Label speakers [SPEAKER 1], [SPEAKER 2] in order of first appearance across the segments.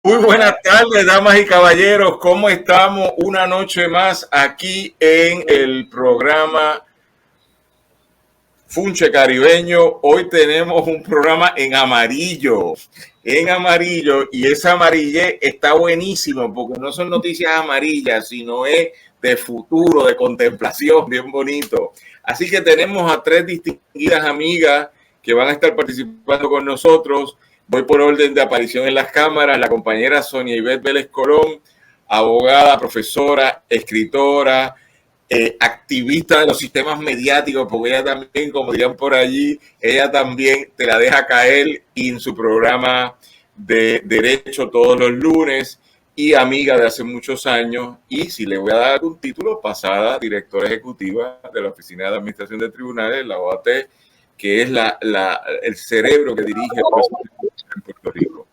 [SPEAKER 1] Muy buenas tardes, damas y caballeros. ¿Cómo estamos? Una noche más aquí en el programa Funche Caribeño. Hoy tenemos un programa en amarillo, y esa amarille está buenísimo porque no son noticias amarillas, sino es de futuro, de contemplación, bien bonito. Así que tenemos a tres distinguidas amigas que van a estar participando con nosotros. Voy por orden de aparición en las cámaras. La compañera Sonia Ivette Vélez Colón, abogada, profesora, escritora, activista de los sistemas mediáticos, porque ella también, como dirían por allí, ella también te la deja caer en su programa de derecho todos los lunes, y amiga de hace muchos años. Y si le voy a dar un título, pasada directora ejecutiva de la Oficina de Administración de Tribunales, la OAT, que es el cerebro que dirige el proceso en Puerto Rico.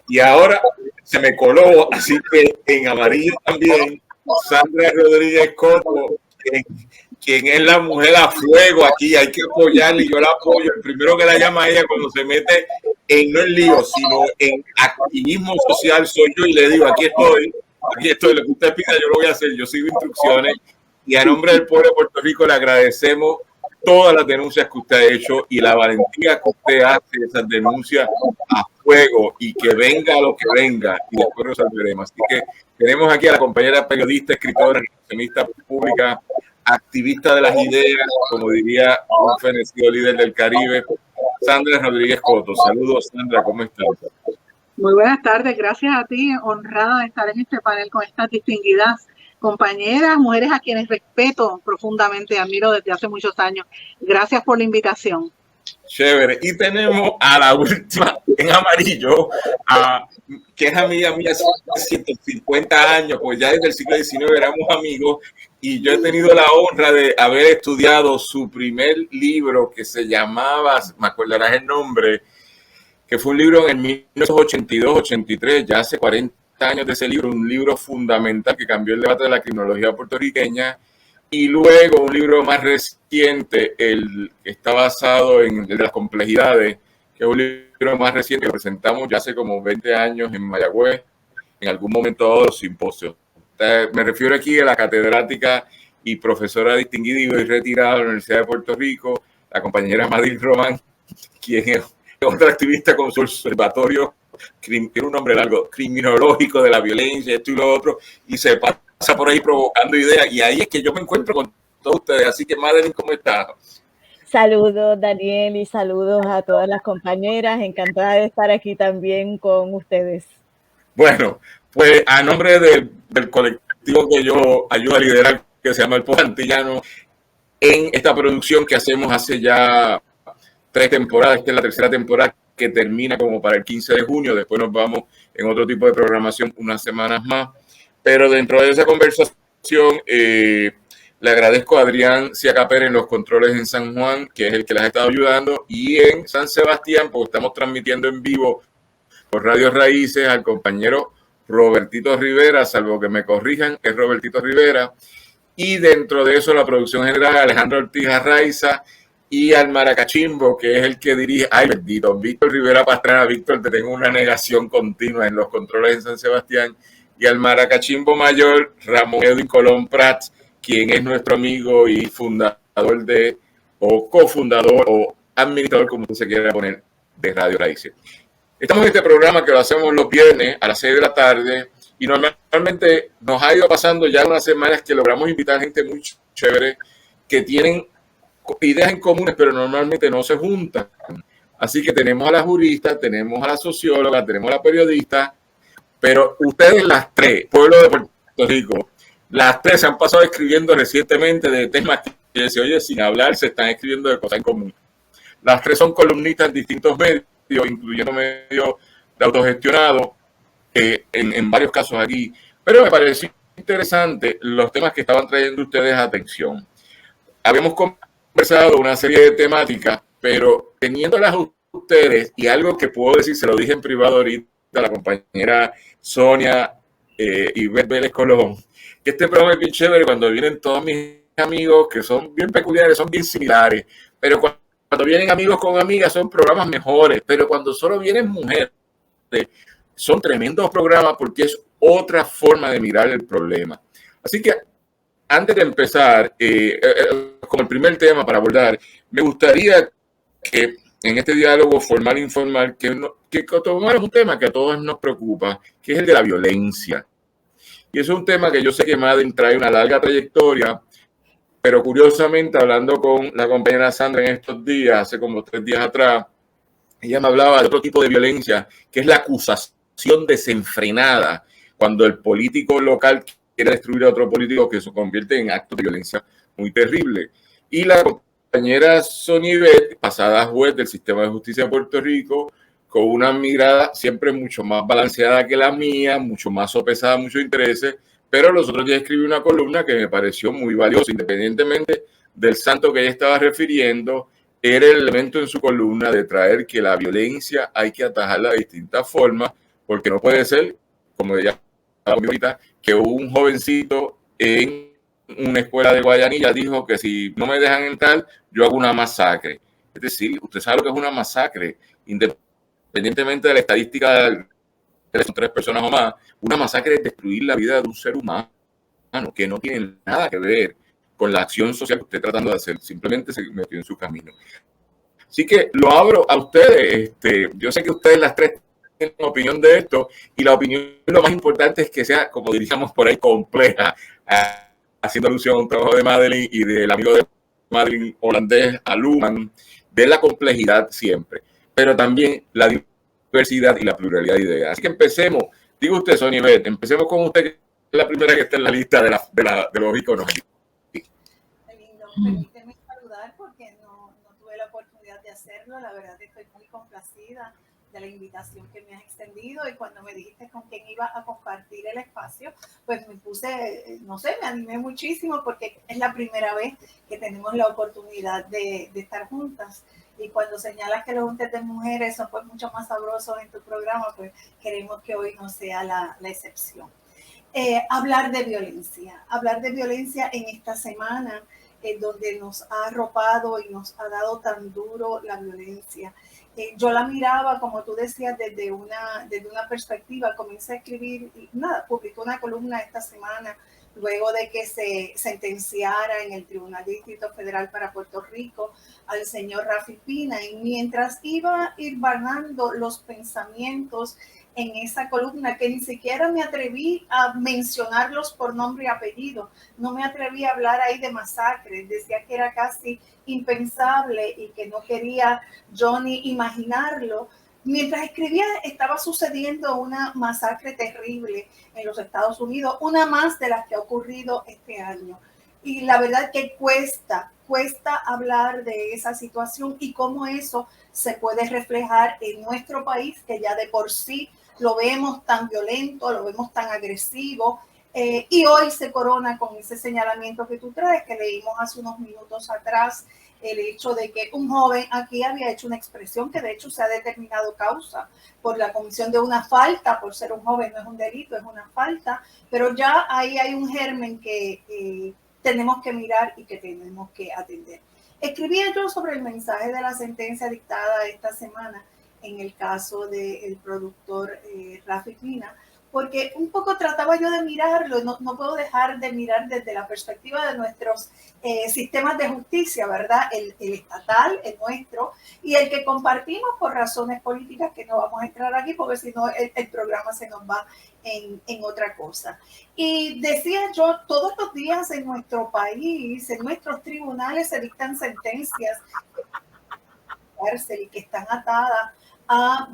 [SPEAKER 1] Y ahora se me coló, así que en amarillo también, Sandra Rodríguez Coto, quien es la mujer a fuego aquí. Hay que apoyarla y yo la apoyo. El primero que la llama a ella cuando se mete en no en lío, sino en activismo social soy yo, y le digo, aquí estoy, lo que usted pida yo lo voy a hacer, yo sigo instrucciones, y a nombre del pueblo de Puerto Rico le agradecemos todas las denuncias que usted ha hecho y la valentía que usted hace esas denuncias a fuego, y que venga lo que venga y después resolveremos. Así que tenemos aquí a la compañera periodista, escritora, relacionista pública, activista de las ideas, como diría un fenecido líder del Caribe, Sandra Rodríguez Coto. Saludos, Sandra, ¿cómo estás?
[SPEAKER 2] Muy buenas tardes, gracias a ti, honrada de estar en este panel con estas distinguidas compañeras, mujeres a quienes respeto profundamente y admiro desde hace muchos años. Gracias por la invitación.
[SPEAKER 1] Chévere. Y tenemos a la última en amarillo, que es amiga mía hace 150 años, pues ya desde el siglo XIX éramos amigos, y yo he tenido la honra de haber estudiado su primer libro, que se llamaba, me acordarás el nombre, que fue un libro en 1982-83, ya hace 40 años de ese libro, un libro fundamental que cambió el debate de la criminología puertorriqueña. Y luego un libro más reciente, el que está basado en las complejidades, que es un libro más reciente que presentamos ya hace como 20 años en Mayagüez, en algún momento dado de los simposios. Me refiero aquí a la catedrática y profesora distinguida y retirada de la Universidad de Puerto Rico, la compañera Madil Román, quien es otra activista con su observatorio, tiene un nombre largo, criminológico de la violencia, esto y lo otro, y se pasa por ahí provocando ideas, y ahí es que yo me encuentro con todos ustedes. Así que, Madeline, ¿cómo estás?
[SPEAKER 3] Saludos, Daniel, y saludos a todas las compañeras. Encantada de estar aquí también con ustedes.
[SPEAKER 1] Bueno, pues a nombre del colectivo que yo ayudo a liderar, que se llama El Pueblo Antillano, en esta producción que hacemos hace ya 3 temporadas, esta es la tercera temporada, que termina como para el 15 de junio, después nos vamos en otro tipo de programación unas semanas más. Pero dentro de esa conversación, le agradezco a Adrián Ciacaper en los controles en San Juan, que es el que las ha estado ayudando, y en San Sebastián, porque estamos transmitiendo en vivo por Radio Raíces, al compañero Robertito Rivera, salvo que me corrijan, es Robertito Rivera, y dentro de eso la producción general, Alejandro Ortiz Arraiza, y al Maracachimbo, que es el que dirige, ay bendito, Víctor Rivera Pastrana. Víctor, te tengo una negación continua en los controles en San Sebastián, y al Maracachimbo mayor, Ramón Edwin Colón Prats, quien es nuestro amigo y fundador o cofundador o administrador, como se quiera poner, de Radio Raíces. Estamos en este programa que lo hacemos los viernes a las 6 de la tarde, y normalmente nos ha ido pasando ya unas semanas que logramos invitar gente muy chévere que tienen ideas en comunes, pero normalmente no se juntan. Así que tenemos a la jurista, tenemos a la socióloga, tenemos a la periodista, pero ustedes las tres, pueblo de Puerto Rico, las tres se han pasado escribiendo recientemente de temas que se oye sin hablar, se están escribiendo de cosas en común. Las tres son columnistas en distintos medios, incluyendo medios de autogestionado, en varios casos aquí. Pero me pareció interesante los temas que estaban trayendo ustedes a atención. Habíamos conversado una serie de temáticas, pero teniéndolas ustedes, y algo que puedo decir, se lo dije en privado ahorita a la compañera Sonia y Vélez Colón, que este programa es bien chévere cuando vienen todos mis amigos, que son bien peculiares, son bien similares, pero cuando vienen amigos con amigas son programas mejores, pero cuando solo vienen mujeres, son tremendos programas porque es otra forma de mirar el problema. Así que antes de empezar, como el primer tema para abordar, me gustaría que en este diálogo formal e informal, que tomáramos un tema que a todos nos preocupa, que es el de la violencia. Y eso es un tema que yo sé que Madeline trae una larga trayectoria, pero curiosamente, hablando con la compañera Sandra en estos días, hace como 3 días atrás, ella me hablaba de otro tipo de violencia, que es la acusación desenfrenada, cuando el político local quiere destruir a otro político, que se convierte en actos de violencia muy terrible. Y la compañera Sonia Ivette, pasada juez del Sistema de Justicia de Puerto Rico, con una mirada siempre mucho más balanceada que la mía, mucho más sopesada, muchos intereses, pero los otros días escribí una columna que me pareció muy valiosa, independientemente del santo que ella estaba refiriendo. Era el elemento en su columna de traer que la violencia hay que atajarla de distintas formas, porque no puede ser, como ella ahorita, que un jovencito en una escuela de Guayanilla dijo que si no me dejan entrar, yo hago una masacre. Es decir, usted sabe lo que es una masacre, independientemente de la estadística de 3 personas o más. Una masacre es destruir la vida de un ser humano que no tiene nada que ver con la acción social que usted está tratando de hacer, simplemente se metió en su camino. Así que lo abro a ustedes. Yo sé que ustedes las 3 tienen una opinión de esto, y la opinión, lo más importante es que sea, como diríamos por ahí, compleja, haciendo alusión a un trabajo de Madeline y del amigo de Madeline holandés, Aluman, de la complejidad siempre, pero también la diversidad y la pluralidad de ideas. Así que empecemos. Digo usted, Sonia Ivette, empecemos con usted, que es la primera que está en la lista de los iconos.
[SPEAKER 4] Permíteme saludar porque no tuve la oportunidad de hacerlo. La verdad estoy muy complacida de la invitación que me has extendido, y cuando me dijiste con quién iba a compartir el espacio, pues me puse, no sé, me animé muchísimo porque es la primera vez que tenemos la oportunidad de estar juntas. Y cuando señalas que los juntes de mujeres son pues mucho más sabrosos en tu programa, pues queremos que hoy no sea la excepción. Hablar de violencia en esta semana, donde nos ha arropado y nos ha dado tan duro la violencia. Yo la miraba, como tú decías, desde una perspectiva. Comencé a escribir, publicó una columna esta semana, luego de que se sentenciara en el Tribunal de Distrito Federal para Puerto Rico al señor Rafi Pina, y mientras iba hilvanando los pensamientos en esa columna, que ni siquiera me atreví a mencionarlos por nombre y apellido, no me atreví a hablar ahí de masacres, decía que era casi impensable y que no quería yo ni imaginarlo. Mientras escribía, estaba sucediendo una masacre terrible en los Estados Unidos, una más de las que ha ocurrido este año. Y la verdad que cuesta hablar de esa situación y cómo eso se puede reflejar en nuestro país, que ya de por sí lo vemos tan violento, lo vemos tan agresivo, y hoy se corona con ese señalamiento que tú traes, que leímos hace unos minutos atrás, el hecho de que un joven aquí había hecho una expresión que de hecho se ha determinado causa por la comisión de una falta, por ser un joven, no es un delito, es una falta, pero ya ahí hay un germen que tenemos que mirar y que tenemos que atender. Escribí yo sobre el mensaje de la sentencia dictada esta semana en el caso del productor Rafi Pina, porque un poco trataba yo de mirarlo, no puedo dejar de mirar desde la perspectiva de nuestros sistemas de justicia, ¿verdad? El estatal, el nuestro, y el que compartimos por razones políticas, que no vamos a entrar aquí porque si no el programa se nos va en otra cosa. Y decía yo, todos los días en nuestro país, en nuestros tribunales se dictan sentencias y que están atadas a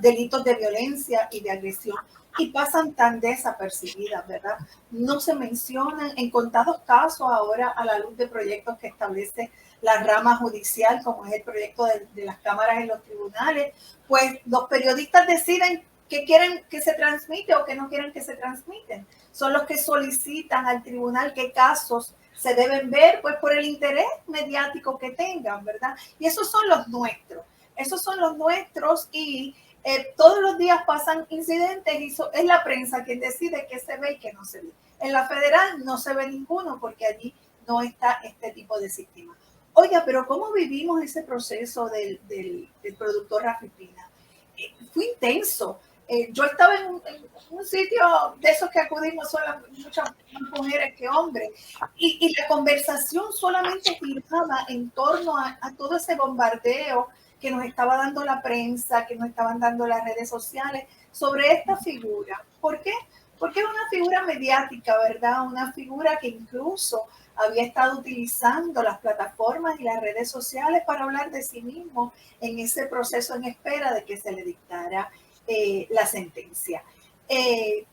[SPEAKER 4] delitos de violencia y de agresión, y pasan tan desapercibidas, ¿verdad? No se mencionan en contados casos ahora, a la luz de proyectos que establece la rama judicial, como es el proyecto de las cámaras en los tribunales, pues los periodistas deciden qué quieren que se transmite o qué no quieren que se transmiten. Son los que solicitan al tribunal qué casos se deben ver, pues por el interés mediático que tengan, ¿verdad? Y esos son los nuestros. Y todos los días pasan incidentes y es la prensa quien decide qué se ve y qué no se ve. En la federal no se ve ninguno porque allí no está este tipo de sistema. Oiga, pero ¿cómo vivimos ese proceso del productor Rafi Pina? Fue intenso. Yo estaba en un sitio de esos que acudimos muchas más mujeres que hombres, y la conversación solamente giraba en torno a todo ese bombardeo que nos estaba dando la prensa, que nos estaban dando las redes sociales sobre esta figura. ¿Por qué? Porque es una figura mediática, ¿verdad? Una figura que incluso había estado utilizando las plataformas y las redes sociales para hablar de sí mismo en ese proceso en espera de que se le dictara la sentencia.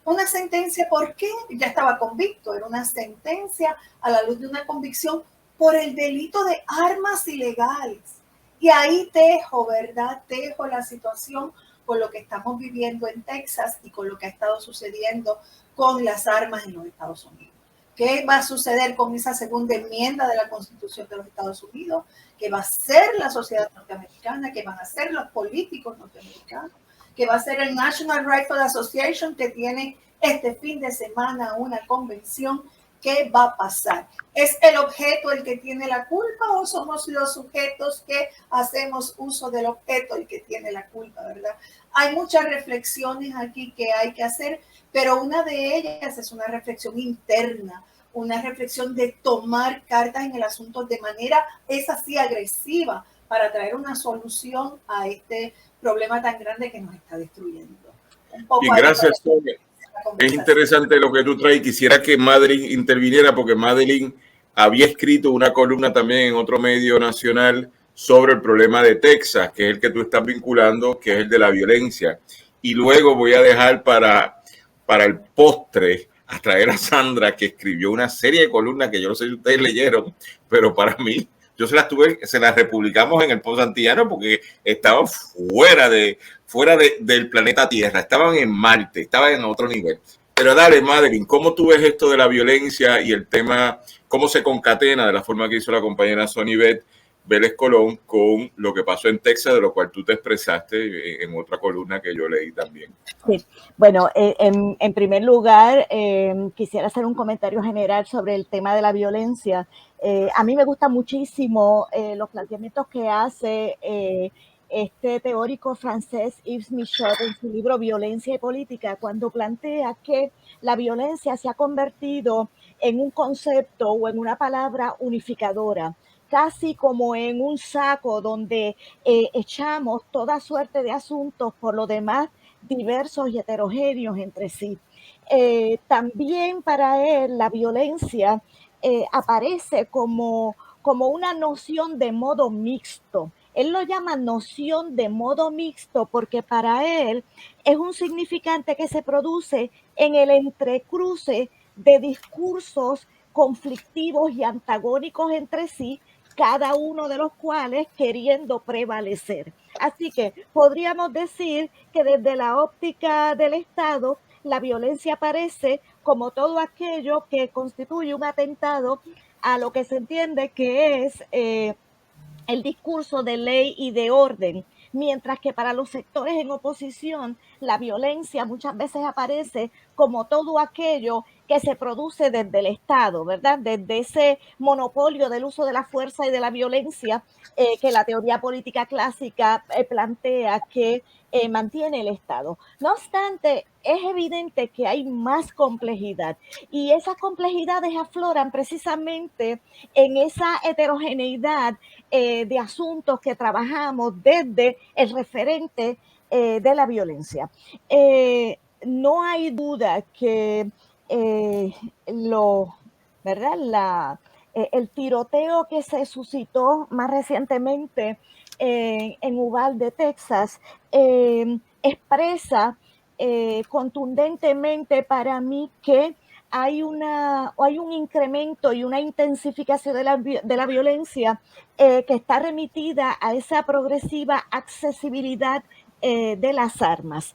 [SPEAKER 4] Una sentencia, ¿por qué? Ya estaba convicto, era una sentencia a la luz de una convicción por el delito de armas ilegales. Y ahí tejo, ¿verdad? Tejo la situación con lo que estamos viviendo en Texas y con lo que ha estado sucediendo con las armas en los Estados Unidos. ¿Qué va a suceder con esa segunda enmienda de la Constitución de los Estados Unidos? ¿Qué va a hacer la sociedad norteamericana? ¿Qué van a hacer los políticos norteamericanos? ¿Qué va a hacer el National Rifle Association, que tiene este fin de semana una convención? ¿Qué va a pasar? ¿Es el objeto el que tiene la culpa o somos los sujetos que hacemos uso del objeto el que tiene la culpa, verdad? Hay muchas reflexiones aquí que hay que hacer, pero una de ellas es una reflexión interna, una reflexión de tomar cartas en el asunto de manera, es así, agresiva, para traer una solución a este problema tan grande que nos está destruyendo.
[SPEAKER 1] Y gracias, Sonia. Es interesante lo que tú traes. Quisiera que Madeline interviniera, porque Madeline había escrito una columna también en otro medio nacional sobre el problema de Texas, que es el que tú estás vinculando, que es el de la violencia. Y luego voy a dejar para el postre a traer a Sandra, que escribió una serie de columnas que yo no sé si ustedes leyeron, pero para mí, yo se las republicamos en el Post Antillano porque estaban fuera del planeta Tierra, estaban en Marte, estaban en otro nivel. Pero dale, Madeline, ¿cómo tú ves esto de la violencia y el tema, cómo se concatena de la forma que hizo la compañera Sonibet Vélez Colón con lo que pasó en Texas, de lo cual tú te expresaste en otra columna que yo leí también?
[SPEAKER 3] Sí, bueno, en primer lugar, quisiera hacer un comentario general sobre el tema de la violencia. A mí me gustan muchísimo los planteamientos que hace este teórico francés Yves Michaud en su libro Violencia y Política, cuando plantea que la violencia se ha convertido en un concepto o en una palabra unificadora, casi como en un saco donde echamos toda suerte de asuntos, por lo demás diversos y heterogéneos entre sí. También para él la violencia aparece como una noción de modo mixto. Él lo llama noción de modo mixto porque para él es un significante que se produce en el entrecruce de discursos conflictivos y antagónicos entre sí, cada uno de los cuales queriendo prevalecer. Así que podríamos decir que desde la óptica del Estado, la violencia aparece como todo aquello que constituye un atentado a lo que se entiende que es el discurso de ley y de orden, mientras que para los sectores en oposición la violencia muchas veces aparece como todo aquello que se produce desde el Estado, ¿verdad? Desde ese monopolio del uso de la fuerza y de la violencia que la teoría política clásica plantea que mantiene el Estado. No obstante, es evidente que hay más complejidad y esas complejidades afloran precisamente en esa heterogeneidad de asuntos que trabajamos desde el referente de la violencia. No hay duda que ¿verdad? El tiroteo que se suscitó más recientemente en Uvalde, Texas, expresa contundentemente para mí que hay un incremento y una intensificación de la violencia que está remitida a esa progresiva accesibilidad de las armas.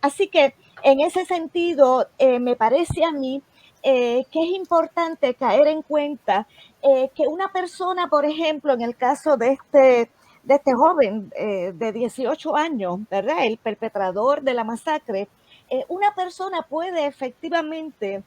[SPEAKER 3] Así que en ese sentido, me parece a mí que es importante caer en cuenta que una persona, por ejemplo, en el caso de este joven de 18 años, ¿verdad? El perpetrador de la masacre, una persona puede efectivamente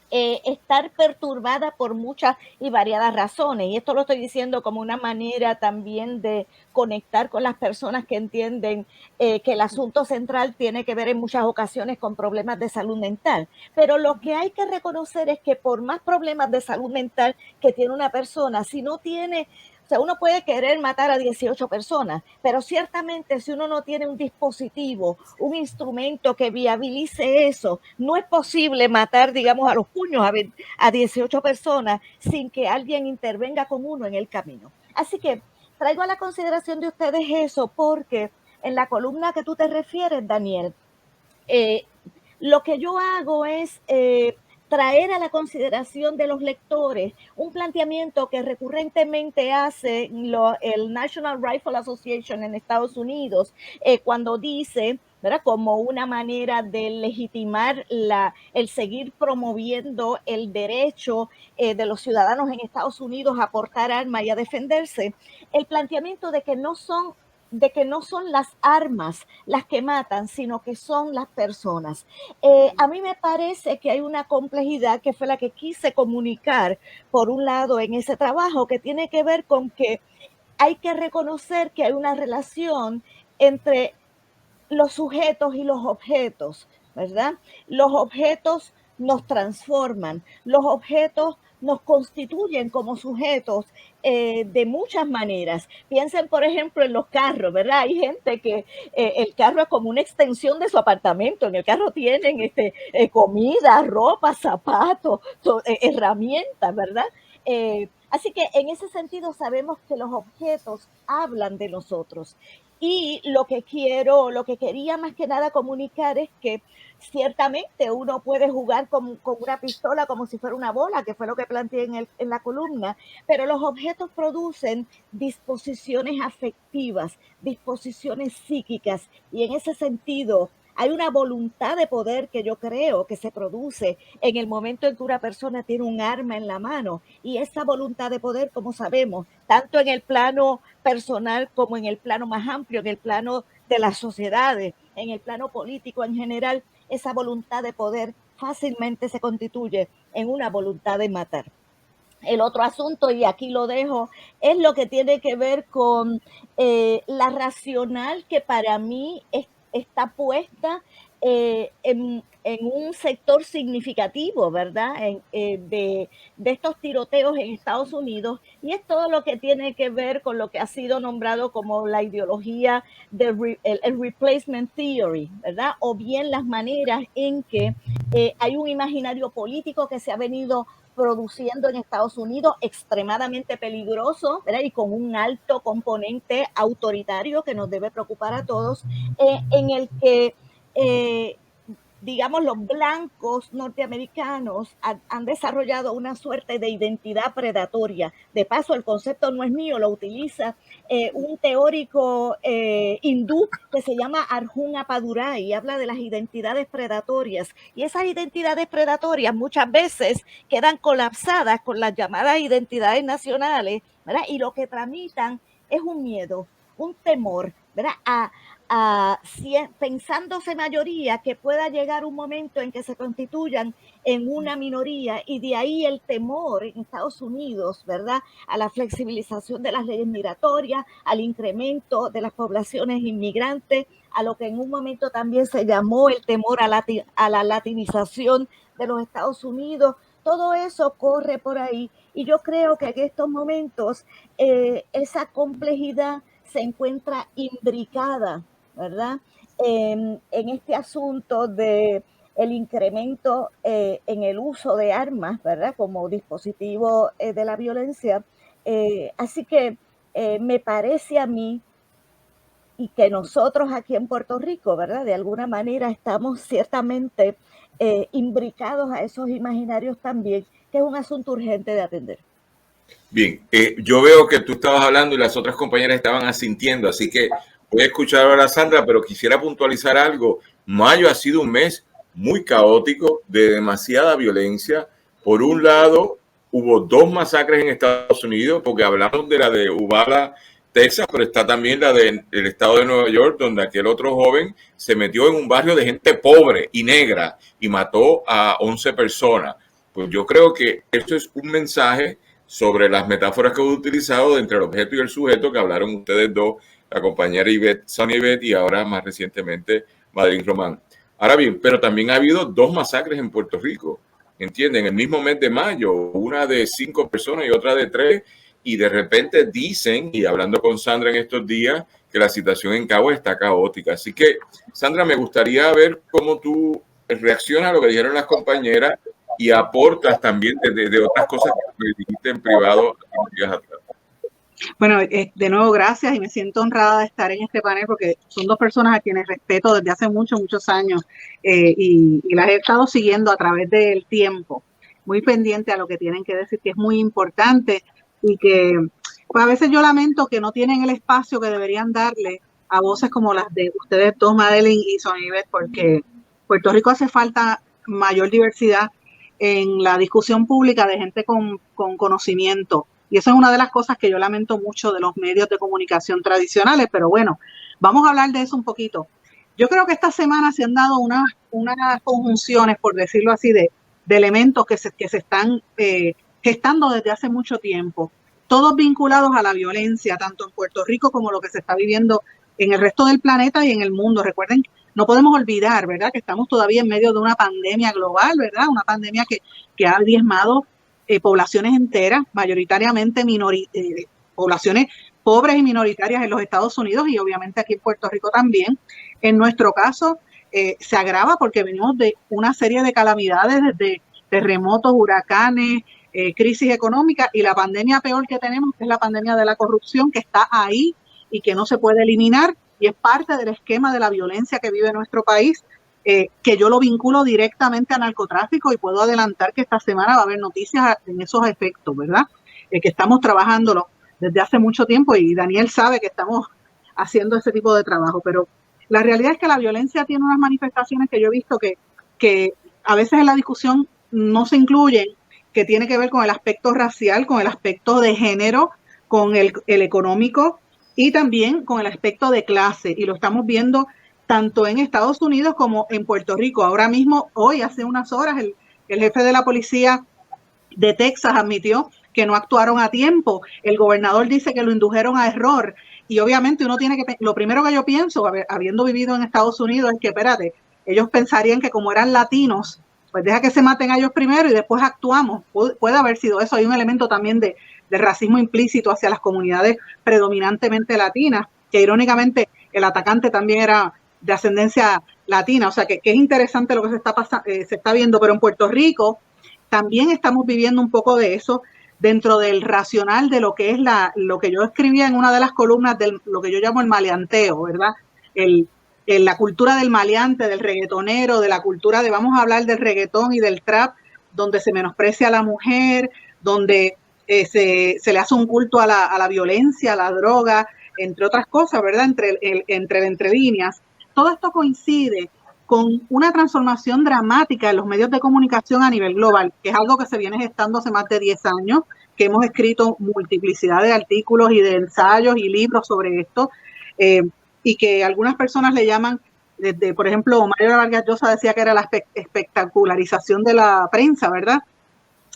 [SPEAKER 3] estar perturbada por muchas y variadas razones. Y esto lo estoy diciendo como una manera también de conectar con las personas que entienden que el asunto central tiene que ver en muchas ocasiones con problemas de salud mental. Pero lo que hay que reconocer es que por más problemas de salud mental que tiene una persona, si no tiene... O sea, uno puede querer matar a 18 personas, pero ciertamente si uno no tiene un dispositivo, un instrumento que viabilice eso, no es posible matar, digamos, a los puños a 18 personas sin que alguien intervenga con uno en el camino. Así que traigo a la consideración de ustedes eso porque en la columna que tú te refieres, Daniel, lo que yo hago es traer a la consideración de los lectores un planteamiento que recurrentemente hace el National Rifle Association en Estados Unidos cuando dice, ¿verdad?, como una manera de legitimar el seguir promoviendo el derecho de los ciudadanos en Estados Unidos a portar armas y a defenderse, el planteamiento de que no son las armas las que matan, sino que son las personas. A mí me parece que hay una complejidad que fue la que quise comunicar, por un lado, en ese trabajo, que tiene que ver con que hay que reconocer que hay una relación entre los sujetos y los objetos, ¿verdad? Los objetos nos transforman, los objetos nos constituyen como sujetos de muchas maneras. Piensen, por ejemplo, en los carros, ¿verdad? Hay gente que el carro es como una extensión de su apartamento. En el carro tienen comida, ropa, zapatos, herramientas, ¿verdad? Así que en ese sentido sabemos que los objetos hablan de nosotros. Y lo que quería más que nada comunicar es que ciertamente uno puede jugar con una pistola como si fuera una bola, que fue lo que planteé en la columna, pero los objetos producen disposiciones afectivas, disposiciones psíquicas, y en ese sentido hay una voluntad de poder que yo creo que se produce en el momento en que una persona tiene un arma en la mano, y esa voluntad de poder, como sabemos, tanto en el plano personal como en el plano más amplio, en el plano de las sociedades, en el plano político en general, esa voluntad de poder fácilmente se constituye en una voluntad de matar. El otro asunto, y aquí lo dejo, es lo que tiene que ver con la racional que para mí está puesta en un sector significativo, ¿verdad?, de estos tiroteos en Estados Unidos, y es todo lo que tiene que ver con lo que ha sido nombrado como la ideología del el replacement theory, ¿verdad?, o bien las maneras en que hay un imaginario político que se ha venido produciendo en Estados Unidos, extremadamente peligroso, ¿verdad?, y con un alto componente autoritario que nos debe preocupar a todos, en el que digamos, los blancos norteamericanos han desarrollado una suerte de identidad predatoria. De paso, el concepto no es mío, lo utiliza un teórico hindú que se llama Arjun Appadurai, y habla de las identidades predatorias. Y esas identidades predatorias muchas veces quedan colapsadas con las llamadas identidades nacionales, ¿verdad? Y lo que tramitan es un miedo, un temor, ¿verdad?, pensándose mayoría, que pueda llegar un momento en que se constituyan en una minoría, y de ahí el temor en Estados Unidos, ¿verdad?, a la flexibilización de las leyes migratorias, al incremento de las poblaciones inmigrantes, a lo que en un momento también se llamó el temor a la latinización de los Estados Unidos. Todo eso corre por ahí, y yo creo que en estos momentos esa complejidad se encuentra imbricada, ¿verdad?, en este asunto de el incremento en el uso de armas, ¿verdad?, como dispositivo de la violencia. Así que me parece a mí, y que nosotros aquí en Puerto Rico, ¿verdad?, de alguna manera estamos ciertamente imbricados a esos imaginarios también, que es un asunto urgente de atender.
[SPEAKER 1] Bien, yo veo que tú estabas hablando y las otras compañeras estaban asintiendo, así que voy a escuchar ahora a Sandra, pero quisiera puntualizar algo. Mayo ha sido un mes muy caótico, de demasiada violencia. Por un lado, hubo 2 masacres en Estados Unidos, porque hablamos de la de Uvalde, Texas, pero está también la del estado de Nueva York, donde aquel otro joven se metió en un barrio de gente pobre y negra y mató a 11 personas. Pues yo creo que esto es un mensaje sobre las metáforas que he utilizado entre el objeto y el sujeto que hablaron ustedes dos, la compañera Sonia Ivette y ahora más recientemente Madeline Román. Ahora bien, pero también ha habido 2 masacres en Puerto Rico, ¿entienden? El mismo mes de mayo, una de 5 personas y otra de 3, y de repente dicen, y hablando con Sandra en estos días, que la situación en Cabo está caótica. Así que, Sandra, me gustaría ver cómo tú reaccionas a lo que dijeron las compañeras y aportas también de otras cosas que me dijiste en privado unos días atrás.
[SPEAKER 2] Bueno, de nuevo, gracias y me siento honrada de estar en este panel porque son 2 personas a quienes respeto desde hace muchos años y las he estado siguiendo a través del tiempo, muy pendiente a lo que tienen que decir, que es muy importante y que pues a veces yo lamento que no tienen el espacio que deberían darle a voces como las de ustedes dos, Madeline y Sonia Ivette, porque Puerto Rico hace falta mayor diversidad en la discusión pública de gente con conocimiento. Y eso es una de las cosas que yo lamento mucho de los medios de comunicación tradicionales, pero bueno, vamos a hablar de eso un poquito. Yo creo que esta semana se han dado unas conjunciones, por decirlo así, de elementos que se están gestando desde hace mucho tiempo, todos vinculados a la violencia, tanto en Puerto Rico como lo que se está viviendo en el resto del planeta y en el mundo. Recuerden, no podemos olvidar, ¿verdad?, que estamos todavía en medio de una pandemia global, ¿verdad?, una pandemia que ha diezmado poblaciones enteras, mayoritariamente poblaciones pobres y minoritarias en los Estados Unidos y obviamente aquí en Puerto Rico también. En nuestro caso se agrava porque venimos de una serie de calamidades, desde terremotos, huracanes, crisis económica, y la pandemia peor que tenemos es la pandemia de la corrupción, que está ahí y que no se puede eliminar y es parte del esquema de la violencia que vive nuestro país. Que yo lo vinculo directamente a narcotráfico y puedo adelantar que esta semana va a haber noticias en esos efectos, ¿verdad? Que estamos trabajándolo desde hace mucho tiempo y Daniel sabe que estamos haciendo ese tipo de trabajo, pero la realidad es que la violencia tiene unas manifestaciones que yo he visto que a veces en la discusión no se incluyen, que tiene que ver con el aspecto racial, con el aspecto de género, con el económico y también con el aspecto de clase, y lo estamos viendo tanto en Estados Unidos como en Puerto Rico. Ahora mismo, hoy, hace unas horas, el jefe de la policía de Texas admitió que no actuaron a tiempo. El gobernador dice que lo indujeron a error. Y obviamente uno tiene que, lo primero que yo pienso, habiendo vivido en Estados Unidos, es que, espérate, ellos pensarían que como eran latinos, pues deja que se maten a ellos primero y después actuamos. Puede haber sido eso. Hay un elemento también de racismo implícito hacia las comunidades predominantemente latinas, que irónicamente el atacante también era de ascendencia latina, o sea que es interesante lo que se está viendo, pero en Puerto Rico también estamos viviendo un poco de eso dentro del racional de lo que es lo que yo escribía en una de las columnas de lo que yo llamo el maleanteo, ¿verdad? La cultura del maleante, del reggaetonero, de la cultura de, vamos a hablar del reggaetón y del trap, donde se menosprecia a la mujer, donde se le hace un culto a la violencia, a la droga, entre otras cosas, ¿verdad? Entre líneas. Todo esto coincide con una transformación dramática en los medios de comunicación a nivel global, que es algo que se viene gestando hace más de 10 años, que hemos escrito multiplicidad de artículos y de ensayos y libros sobre esto, y que algunas personas le llaman, por ejemplo, Mario Vargas Llosa decía que era la espectacularización de la prensa, ¿verdad?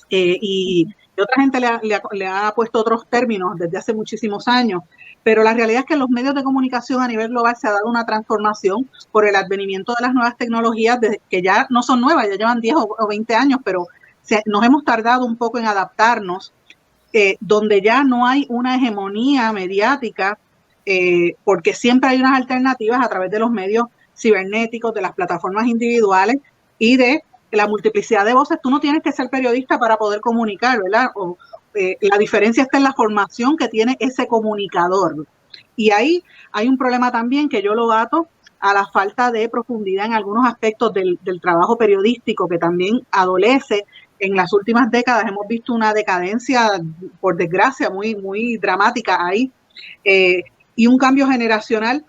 [SPEAKER 2] Y otra gente le ha puesto otros términos desde hace muchísimos años, pero la realidad es que en los medios de comunicación a nivel global se ha dado una transformación por el advenimiento de las nuevas tecnologías, que ya no son nuevas, ya llevan 10 o 20 años, pero nos hemos tardado un poco en adaptarnos, donde ya no hay una hegemonía mediática, porque siempre hay unas alternativas a través de los medios cibernéticos, de las plataformas individuales y de la multiplicidad de voces. Tú no tienes que ser periodista para poder comunicar, ¿verdad? La diferencia está en la formación que tiene ese comunicador. Y ahí hay un problema también que yo lo ato a la falta de profundidad en algunos aspectos del trabajo periodístico, que también adolece. En las últimas décadas hemos visto una decadencia, por desgracia, muy, muy dramática ahí, y un cambio generacional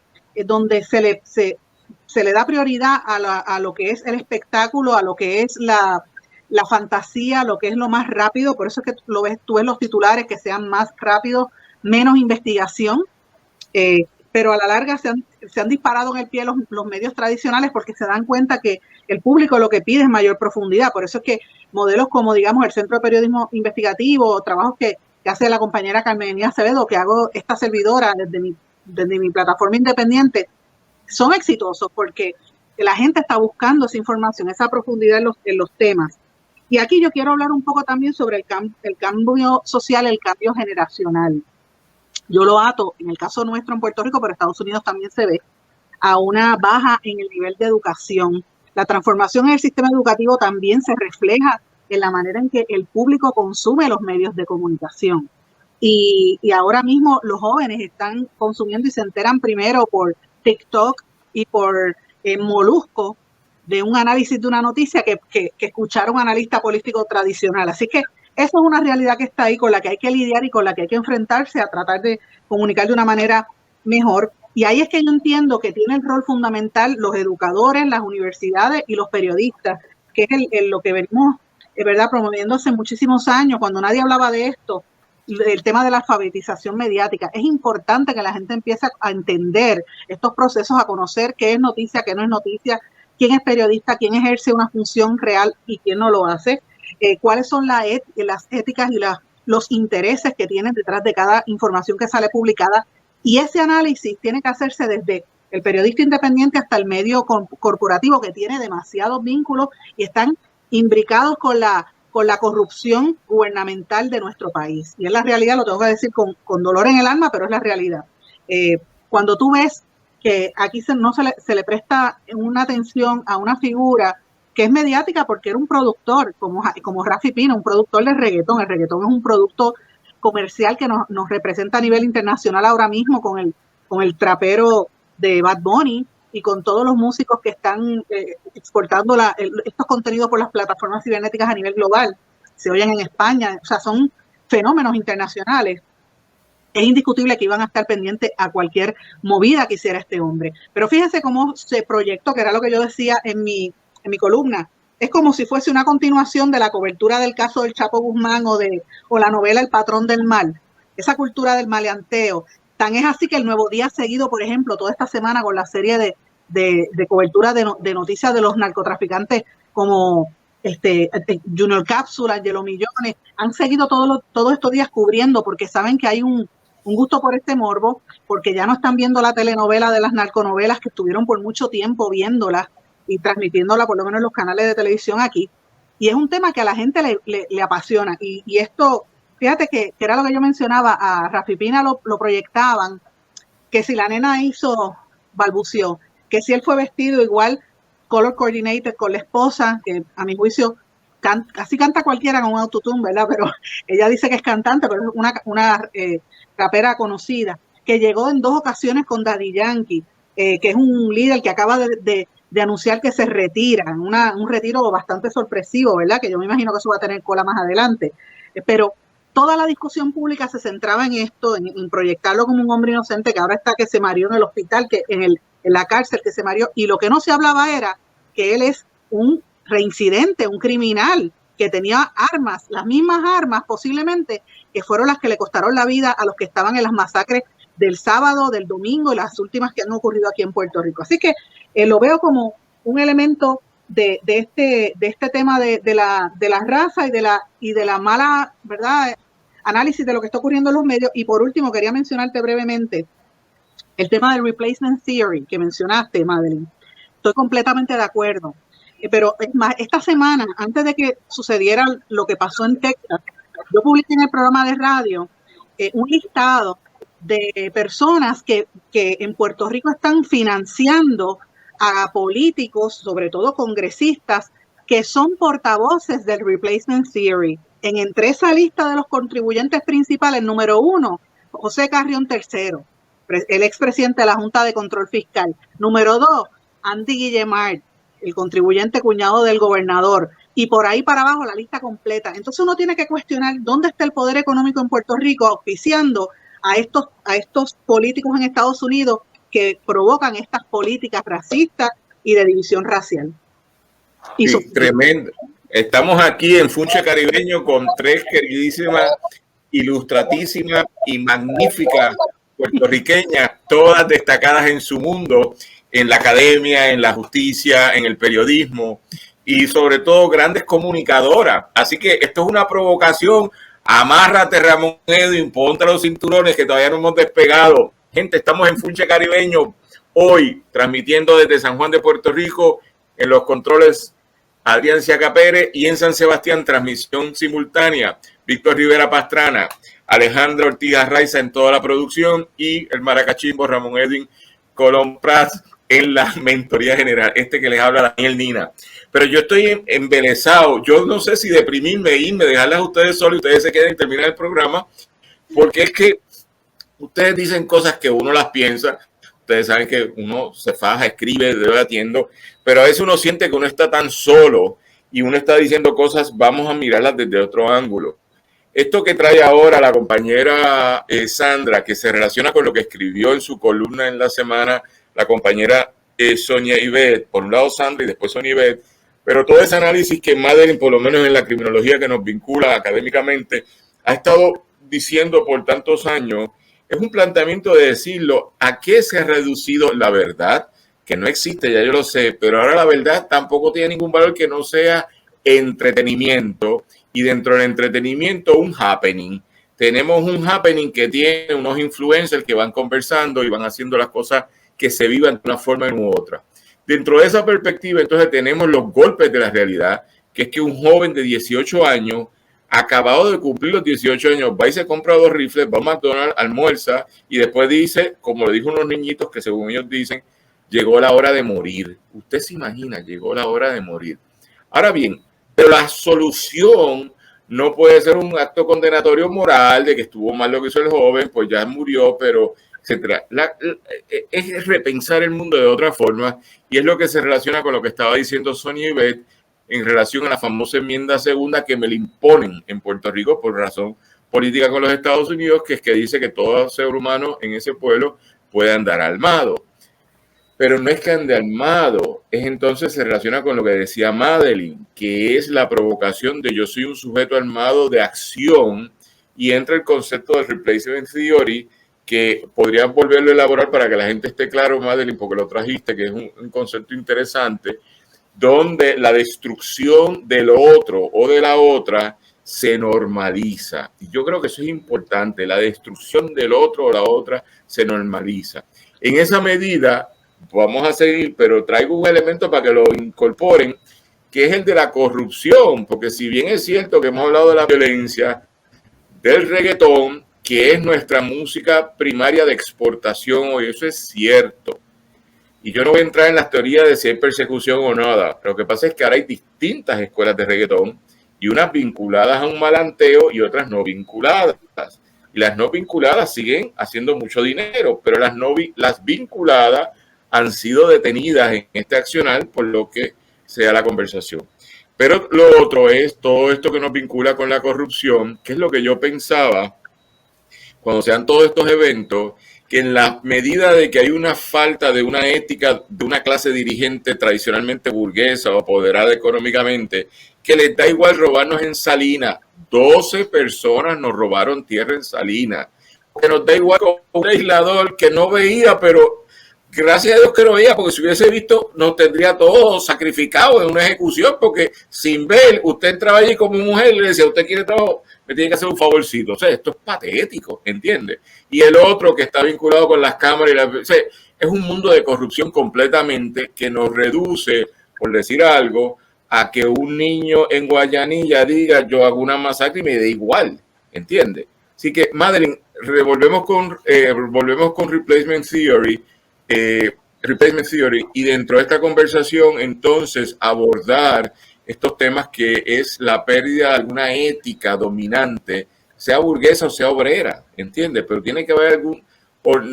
[SPEAKER 2] donde se le da prioridad a lo que es el espectáculo, a lo que es la fantasía, lo que es lo más rápido. Por eso es que tú ves los titulares que sean más rápidos, menos investigación, pero a la larga se han disparado en el pie los medios tradicionales porque se dan cuenta que el público lo que pide es mayor profundidad. Por eso es que modelos como, digamos, el Centro de Periodismo Investigativo, trabajos que hace la compañera Carmen Acevedo, que hago esta servidora desde mi plataforma independiente, son exitosos porque la gente está buscando esa información, esa profundidad en los temas. Y aquí yo quiero hablar un poco también sobre el cambio social, el cambio generacional. Yo lo ato, en el caso nuestro en Puerto Rico, pero Estados Unidos también se ve, a una baja en el nivel de educación. La transformación en el sistema educativo también se refleja en la manera en que el público consume los medios de comunicación. Y ahora mismo los jóvenes están consumiendo y se enteran primero por TikTok y por Molusco de un análisis de una noticia que escuchar a un analista político tradicional. Así que eso es una realidad que está ahí, con la que hay que lidiar y con la que hay que enfrentarse a tratar de comunicar de una manera mejor. Y ahí es que yo entiendo que tiene el rol fundamental los educadores, las universidades y los periodistas, que es lo que venimos, ¿verdad?, promoviendo hace muchísimos años, cuando nadie hablaba de esto, el tema de la alfabetización mediática. Es importante que la gente empiece a entender estos procesos, a conocer qué es noticia, qué no es noticia, quién es periodista, quién ejerce una función real y quién no lo hace, cuáles son las éticas y los intereses que tienen detrás de cada información que sale publicada. Y ese análisis tiene que hacerse desde el periodista independiente hasta el medio corporativo, que tiene demasiados vínculos y están imbricados con la corrupción gubernamental de nuestro país. Y es la realidad, lo tengo que decir con dolor en el alma, pero es la realidad. Cuando tú ves que aquí no se le presta una atención a una figura que es mediática porque era un productor, como Rafi Pina, un productor de reggaetón. El reggaetón es un producto comercial que nos representa a nivel internacional ahora mismo con el trapero de Bad Bunny y con todos los músicos que están exportando estos contenidos por las plataformas cibernéticas a nivel global. Se oyen en España, o sea, son fenómenos internacionales. Es indiscutible que iban a estar pendientes a cualquier movida que hiciera este hombre. Pero fíjense cómo se proyectó, que era lo que yo decía en mi columna. Es como si fuese una continuación de la cobertura del caso del Chapo Guzmán o la novela El patrón del mal. Esa cultura del maleanteo. Tan es así que el Nuevo Día ha seguido, por ejemplo, toda esta semana con la serie de cobertura de noticias de los narcotraficantes como Junior Cápsula, Angelo Millones. Han seguido todos estos días cubriendo porque saben que hay un gusto por este morbo, porque ya no están viendo la telenovela de las narconovelas que estuvieron por mucho tiempo viéndolas y transmitiéndola por lo menos en los canales de televisión aquí. Y es un tema que a la gente le apasiona. Y esto, fíjate que era lo que yo mencionaba, a Rafi Pina lo proyectaban, que si la nena balbuceó, que si él fue vestido igual, color coordinated con la esposa, que a mi juicio así canta cualquiera con un autotune, ¿verdad? Pero ella dice que es cantante, pero es una rapera conocida, que llegó en 2 ocasiones con Daddy Yankee, que es un líder que acaba de anunciar que se retira, un retiro bastante sorpresivo, ¿verdad? Que yo me imagino que eso va a tener cola más adelante. Pero toda la discusión pública se centraba en esto, en proyectarlo como un hombre inocente que ahora está, que se marió en el hospital, que en la cárcel, que se marió. Y lo que no se hablaba era que él es un reincidente, un criminal, que tenía armas, las mismas armas posiblemente, que fueron las que le costaron la vida a los que estaban en las masacres del sábado, del domingo y las últimas que han ocurrido aquí en Puerto Rico. Así que lo veo como un elemento de este tema de la raza y de la mala, ¿verdad?, análisis de lo que está ocurriendo en los medios. Y por último, quería mencionarte brevemente el tema del replacement theory que mencionaste, Madeline. Estoy completamente de acuerdo. Pero es más, esta semana, antes de que sucediera lo que pasó en Texas, yo publiqué en el programa de radio un listado de personas que en Puerto Rico están financiando a políticos, sobre todo congresistas, que son portavoces del replacement theory. Entre esa lista de los contribuyentes principales, número 1, José Carrión III, el expresidente de la Junta de Control Fiscal. Número 2, Andy Guillemard, el contribuyente cuñado del gobernador. Y por ahí para abajo la lista completa. Entonces uno tiene que cuestionar dónde está el poder económico en Puerto Rico auspiciando a estos políticos en Estados Unidos que provocan estas políticas racistas y de división racial.
[SPEAKER 1] Sí, tremendo. Estamos aquí en Funche Caribeño con 3 queridísimas, ilustratísimas y magníficas puertorriqueñas, todas destacadas en su mundo, en la academia, en la justicia, en el periodismo y sobre todo grandes comunicadoras. Así que esto es una provocación. Amárrate, Ramón Edwin, ponte los cinturones que todavía no hemos despegado. Gente, estamos en Funche Caribeño hoy, transmitiendo desde San Juan de Puerto Rico, en los controles Adrián Ciaca Pérez, y en San Sebastián, transmisión simultánea, Víctor Rivera Pastrana, Alejandra Ortiz Arraiza en toda la producción y el maracachimbo Ramón Edwin Colón Prats en la mentoría general, que les habla Daniel Nina. Pero yo estoy embelesado, yo no sé si deprimirme, irme, dejarlas a ustedes solos y ustedes se queden y terminar el programa, porque es que ustedes dicen cosas que uno las piensa, ustedes saben que uno se faja, escribe, debatiendo, pero a veces uno siente que uno está tan solo y uno está diciendo cosas, vamos a mirarlas desde otro ángulo. Esto que trae ahora la compañera Sandra, que se relaciona con lo que escribió en su columna en la semana la compañera Sonia Ivette, por un lado Sandra y después Sonia Ivette, pero todo ese análisis que Madeline, por lo menos en la criminología que nos vincula académicamente, ha estado diciendo por tantos años, es un planteamiento de decirlo, ¿a qué se ha reducido la verdad? Que no existe, ya yo lo sé, pero ahora la verdad tampoco tiene ningún valor que no sea entretenimiento, y dentro del entretenimiento un happening. Tenemos un happening que tiene unos influencers que van conversando y van haciendo las cosas que se vivan de una forma u otra. Dentro de esa perspectiva, entonces tenemos los golpes de la realidad, que es que un joven de 18 años, acabado de cumplir los 18 años, va y se compra 2 rifles, va a McDonald's, almuerza y después dice, como le dijo unos niñitos que según ellos dicen, llegó la hora de morir. Usted se imagina, llegó la hora de morir. Ahora bien, pero la solución no puede ser un acto condenatorio moral de que estuvo mal lo que hizo el joven, pues ya murió, pero etcétera. Es repensar el mundo de otra forma y es lo que se relaciona con lo que estaba diciendo Sonia Ivette en relación a la famosa enmienda segunda que me le imponen en Puerto Rico por razón política con los Estados Unidos, que es que dice que todo ser humano en ese pueblo puede andar armado. Pero no es que ande armado, es entonces se relaciona con lo que decía Madeline, que es la provocación de yo soy un sujeto armado de acción, y entra el concepto del replacement theory, que podrían volverlo a elaborar para que la gente esté claro, Madeline, porque lo trajiste, que es un concepto interesante, donde la destrucción del otro o de la otra se normaliza. Y yo creo que eso es importante, la destrucción del otro o la otra se normaliza. En esa medida, vamos a seguir, pero traigo un elemento para que lo incorporen, que es el de la corrupción, porque si bien es cierto que hemos hablado de la violencia, del reggaetón, que es nuestra música primaria de exportación hoy, eso es cierto. Y yo no voy a entrar en las teorías de si hay persecución o nada. Lo que pasa es que ahora hay distintas escuelas de reggaetón y unas vinculadas a un malanteo y otras no vinculadas. Y las no vinculadas siguen haciendo mucho dinero, pero las vinculadas han sido detenidas en este accionar por lo que sea la conversación. Pero lo otro es todo esto que nos vincula con la corrupción, que es lo que yo pensaba cuando sean todos estos eventos, que en la medida de que hay una falta de una ética de una clase dirigente tradicionalmente burguesa o apoderada económicamente, que les da igual robarnos en Salinas. 12 personas nos robaron tierra en Salinas. Que nos da igual con un legislador que no veía, pero gracias a Dios que no veía, porque si hubiese visto nos tendría todos sacrificados en una ejecución, porque sin ver, usted entraba allí como mujer y le decía, usted quiere trabajo, me tiene que hacer un favorcito. O sea, esto es patético, ¿entiende? Y el otro que está vinculado con las cámaras, o sea, es un mundo de corrupción completamente que nos reduce, por decir algo, a que un niño en Guayanilla diga, yo hago una masacre y me da igual, ¿entiende? Así que, Madeline, volvemos con Replacement Theory, y dentro de esta conversación entonces abordar estos temas que es la pérdida de alguna ética dominante, sea burguesa o sea obrera, ¿entiendes? Pero tiene que haber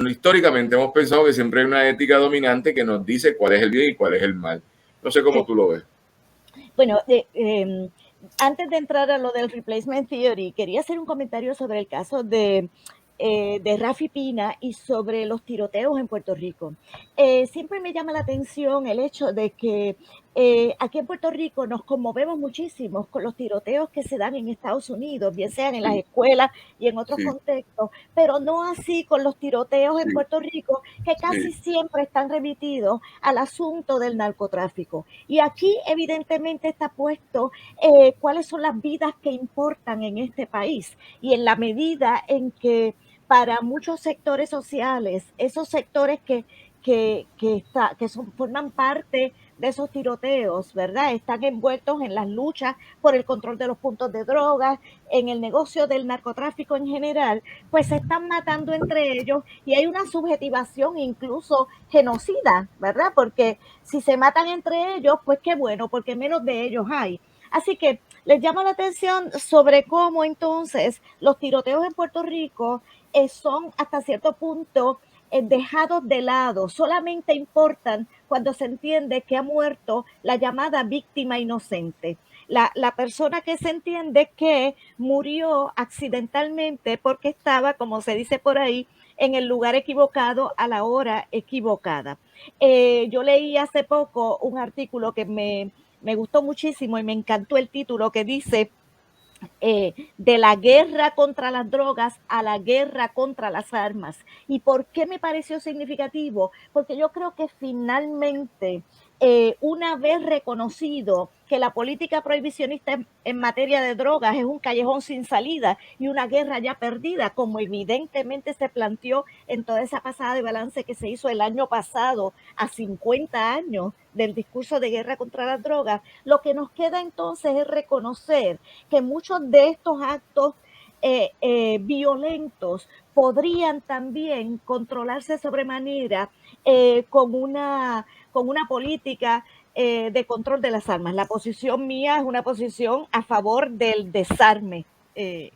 [SPEAKER 1] históricamente hemos pensado que siempre hay una ética dominante que nos dice cuál es el bien y cuál es el mal. No sé cómo tú lo ves.
[SPEAKER 3] Bueno, antes de entrar a lo del Replacement Theory, quería hacer un comentario sobre el caso de Rafi Pina y sobre los tiroteos en Puerto Rico. Siempre me llama la atención el hecho de que aquí en Puerto Rico nos conmovemos muchísimo con los tiroteos que se dan en Estados Unidos, bien sean en las
[SPEAKER 1] Sí,
[SPEAKER 3] escuelas y en otros
[SPEAKER 1] sí,
[SPEAKER 3] contextos, pero no así con los tiroteos en
[SPEAKER 1] sí,
[SPEAKER 3] Puerto Rico, que casi
[SPEAKER 1] sí,
[SPEAKER 3] siempre están remitidos al asunto del narcotráfico. Y aquí evidentemente está puesto cuáles son las vidas que importan en este país y en la medida en que para muchos sectores sociales, esos sectores que forman parte de esos tiroteos, ¿verdad? Están envueltos en las luchas por el control de los puntos de drogas, en el negocio del narcotráfico en general, pues se están matando entre ellos y hay una subjetivación incluso genocida, ¿verdad? Porque si se matan entre ellos, pues qué bueno, porque menos de ellos hay. Así que les llama la atención sobre cómo entonces los tiroteos en Puerto Rico son hasta cierto punto dejados de lado, solamente importan cuando se entiende que ha muerto la llamada víctima inocente. La persona que se entiende que murió accidentalmente porque estaba, como se dice por ahí, en el lugar equivocado a la hora equivocada. Yo leí hace poco un artículo que me gustó muchísimo y me encantó el título que dice de la guerra contra las drogas a la guerra contra las armas. ¿Y por qué me pareció significativo? Porque yo creo que finalmente, una vez reconocido que la política prohibicionista en materia de drogas es un callejón sin salida y una guerra ya perdida, como evidentemente se planteó en toda esa pasada de balance que se hizo el año pasado, a 50 años del discurso de guerra contra las drogas, lo que nos queda entonces es reconocer que muchos de estos actos violentos podrían también controlarse sobremanera con una política de control de las armas. La posición mía es una posición a favor del desarme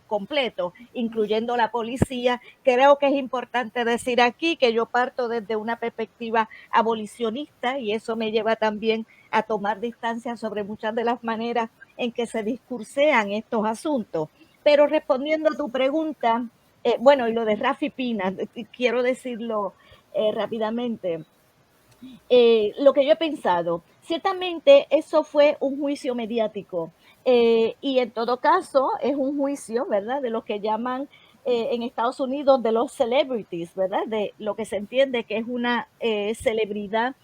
[SPEAKER 3] completo, incluyendo la policía. Creo que es importante decir aquí que yo parto desde una perspectiva abolicionista y eso me lleva también a tomar distancia sobre muchas de las maneras en que se discursean estos asuntos. Pero respondiendo a tu pregunta, bueno, y lo de Rafi Pina, quiero decirlo rápidamente. Lo que yo he pensado, ciertamente eso fue un juicio mediático y en todo caso es un juicio, ¿verdad? De lo que llaman en Estados Unidos de los celebrities, ¿verdad? De lo que se entiende que es una celebridad,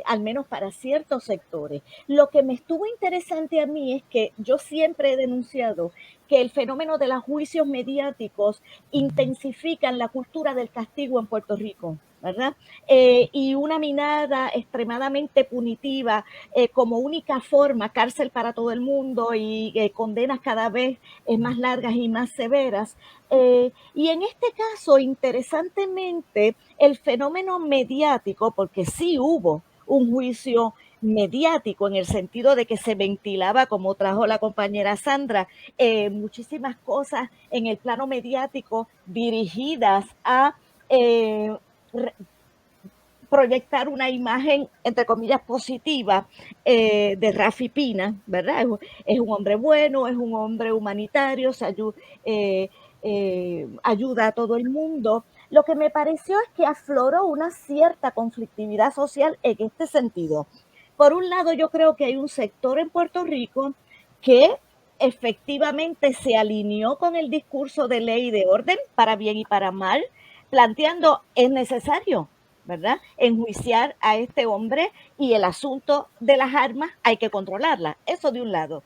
[SPEAKER 3] al menos para ciertos sectores. Lo que me estuvo interesante a mí es que yo siempre he denunciado que el fenómeno de los juicios mediáticos intensifican la cultura del castigo en Puerto Rico, ¿verdad? Y una mirada extremadamente punitiva como única forma, cárcel para todo el mundo y condenas cada vez más largas y más severas. Y en este caso, interesantemente, el fenómeno mediático, porque sí hubo un juicio mediático en el sentido de que se ventilaba, como trajo la compañera Sandra, muchísimas cosas en el plano mediático dirigidas a proyectar una imagen, entre comillas, positiva de Rafi Pina, ¿verdad? Es un hombre bueno, es un hombre humanitario, ayuda a todo el mundo. Lo que me pareció es que afloró una cierta conflictividad social en este sentido. Por un lado, yo creo que hay un sector en Puerto Rico que efectivamente se alineó con el discurso de ley y de orden, para bien y para mal, planteando es necesario, ¿verdad? Enjuiciar a este hombre y el asunto de las armas hay que controlarlas. Eso de un lado.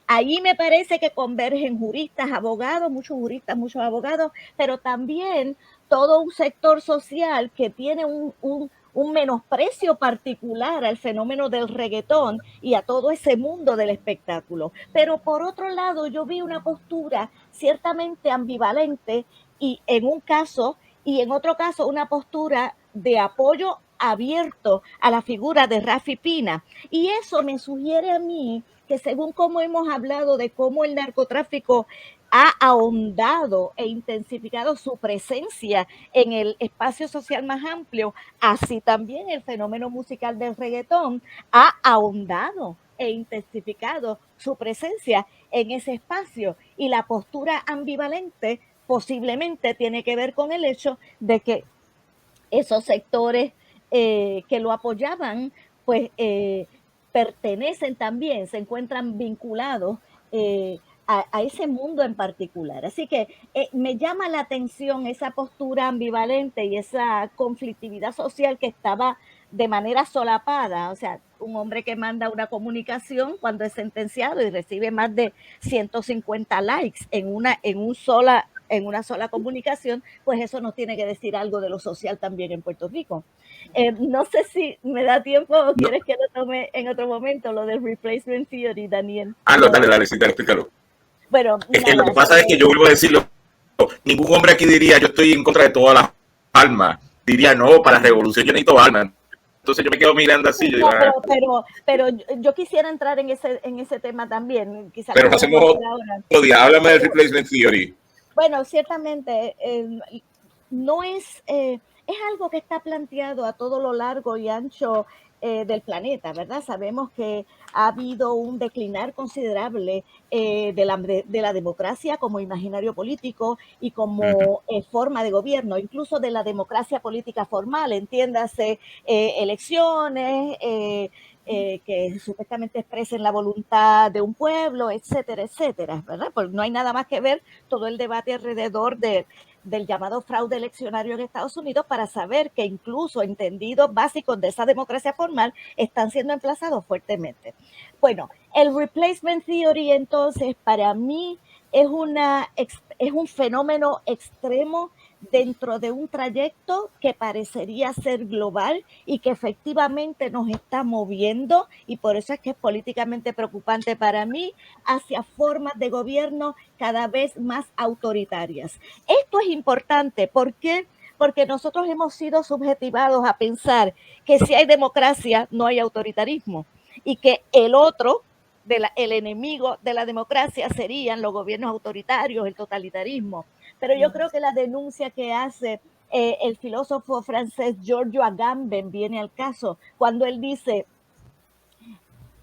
[SPEAKER 3] Ahí me parece que convergen juristas, abogados, muchos abogados, pero también todo un sector social que tiene un menosprecio particular al fenómeno del reggaetón y a todo ese mundo del espectáculo. Pero por otro lado, yo vi una postura ciertamente ambivalente y en un caso y en otro caso una postura de apoyo abierto a la figura de Rafi Pina. Y eso me sugiere a mí que según cómo hemos hablado de cómo el narcotráfico ha ahondado e intensificado su presencia en el espacio social más amplio, así también el fenómeno musical del reggaetón ha ahondado e intensificado su presencia en ese espacio. Y la postura ambivalente posiblemente tiene que ver con el hecho de que esos sectores que lo apoyaban, pues pertenecen también, se encuentran vinculados a ese mundo en particular. Así que me llama la atención esa postura ambivalente y esa conflictividad social que estaba de manera solapada. O sea, un hombre que manda una comunicación cuando es sentenciado y recibe más de 150 likes en una sola comunicación, pues eso nos tiene que decir algo de lo social también en Puerto Rico. No sé si me da tiempo o quieres que lo tome en otro momento, lo del replacement theory, Daniel.
[SPEAKER 1] No, dale, sí, explícalo.
[SPEAKER 3] Bueno,
[SPEAKER 1] lo que pasa es que yo vuelvo a decirlo, ningún hombre aquí diría yo estoy en contra de todas las almas, diría no, para la revolución yo necesito almas. Entonces yo me quedo mirando así.
[SPEAKER 3] No, pero yo quisiera entrar en ese tema también. Quizás
[SPEAKER 1] pero hacemos otro día. Háblame del replacement theory.
[SPEAKER 3] Bueno, ciertamente no es algo que está planteado a todo lo largo y ancho del planeta, ¿verdad? Sabemos que ha habido un declinar considerable de la democracia como imaginario político y como forma de gobierno, incluso de la democracia política formal, entiéndase, elecciones, que supuestamente expresen la voluntad de un pueblo, etcétera, etcétera, ¿verdad? Pues no hay nada más que ver todo el debate alrededor del llamado fraude eleccionario en Estados Unidos para saber que incluso entendidos básicos de esa democracia formal están siendo emplazados fuertemente. Bueno, el replacement theory entonces para mí es un fenómeno extremo dentro de un trayecto que parecería ser global y que efectivamente nos está moviendo, y por eso es que es políticamente preocupante para mí, hacia formas de gobierno cada vez más autoritarias. Esto es importante, ¿por qué? Porque nosotros hemos sido subjetivados a pensar que si hay democracia no hay autoritarismo y que el enemigo de la democracia serían los gobiernos autoritarios, el totalitarismo. Pero yo creo que la denuncia que hace el filósofo francés Giorgio Agamben viene al caso cuando él dice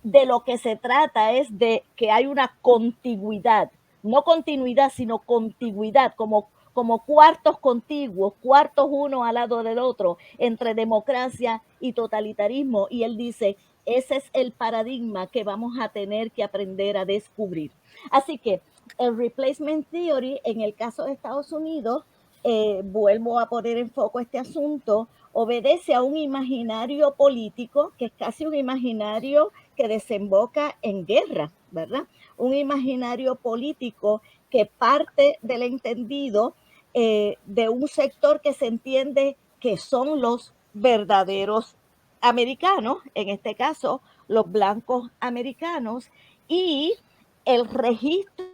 [SPEAKER 3] de lo que se trata es de que hay una contigüidad, no continuidad, sino contigüidad, como cuartos contiguos, cuartos uno al lado del otro, entre democracia y totalitarismo. Y él dice, ese es el paradigma que vamos a tener que aprender a descubrir. Así que el replacement theory, en el caso de Estados Unidos, vuelvo a poner en foco este asunto, obedece a un imaginario político que es casi un imaginario que desemboca en guerra, ¿verdad? Un imaginario político que parte del entendido de un sector que se entiende que son los verdaderos americanos, en este caso los blancos americanos, y el registro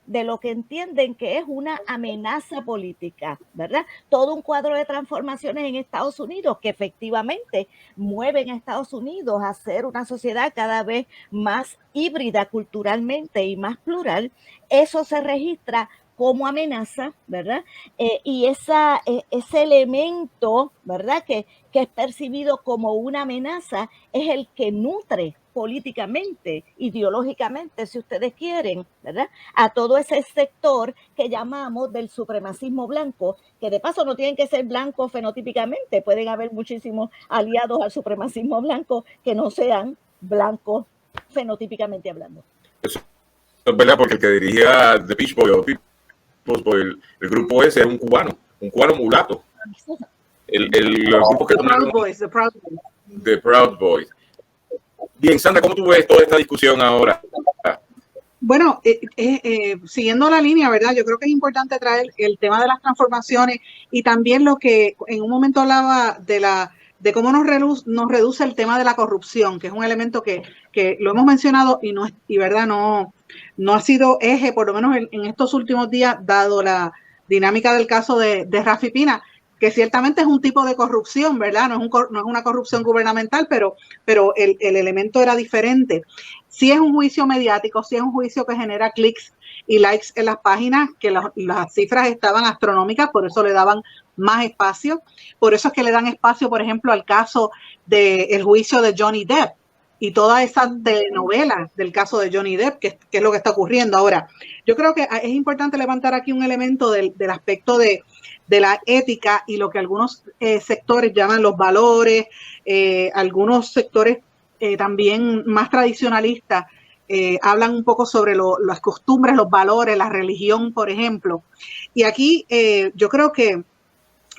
[SPEAKER 3] de lo que entienden que es una amenaza política, ¿verdad? Todo un cuadro de transformaciones en Estados Unidos que efectivamente mueven a Estados Unidos a ser una sociedad cada vez más híbrida culturalmente y más plural. Eso se registra como amenaza, ¿verdad? Y ese elemento, ¿verdad? Que es percibido como una amenaza es el que nutre políticamente, ideológicamente, si ustedes quieren, ¿verdad? A todo ese sector que llamamos del supremacismo blanco, que de paso no tienen que ser blancos fenotípicamente, pueden haber muchísimos aliados al supremacismo blanco que no sean blancos fenotípicamente hablando.
[SPEAKER 1] Eso es verdad, porque el que dirigía The Peach Boy o People's Boy, el grupo ese era un cubano mulato. The Proud Boys. Bien, Sandra, ¿cómo tú ves toda esta discusión ahora?
[SPEAKER 2] Bueno, siguiendo la línea, ¿verdad? Yo creo que es importante traer el tema de las transformaciones y también lo que en un momento hablaba de cómo nos reduce el tema de la corrupción, que es un elemento que lo hemos mencionado y verdad no ha sido eje, por lo menos en estos últimos días, dado la dinámica del caso de Rafi Pina, que ciertamente es un tipo de corrupción, ¿verdad? No es una corrupción gubernamental, pero el elemento era diferente. Sí es un juicio mediático, sí es un juicio que genera clics y likes en las páginas, que las cifras estaban astronómicas, por eso le daban más espacio. Por eso es que le dan espacio, por ejemplo, al caso del juicio de Johnny Depp y toda esa telenovela del caso de Johnny Depp, que es lo que está ocurriendo ahora. Yo creo que es importante levantar aquí un elemento del aspecto de la ética y lo que algunos sectores llaman los valores, algunos sectores también más tradicionalistas, hablan un poco sobre las costumbres, los valores, la religión, por ejemplo. Y aquí yo creo que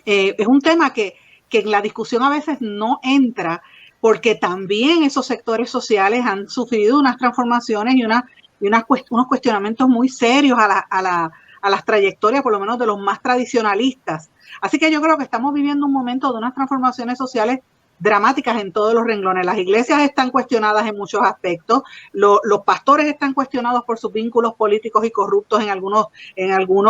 [SPEAKER 2] es un tema que en la discusión a veces no entra, porque también esos sectores sociales han sufrido unas transformaciones y unos cuestionamientos muy serios a las trayectorias, por lo menos de los más tradicionalistas. Así que yo creo que estamos viviendo un momento de unas transformaciones sociales dramáticas en todos los renglones. Las iglesias están cuestionadas en muchos aspectos, los pastores están cuestionados por sus vínculos políticos y corruptos en algunos,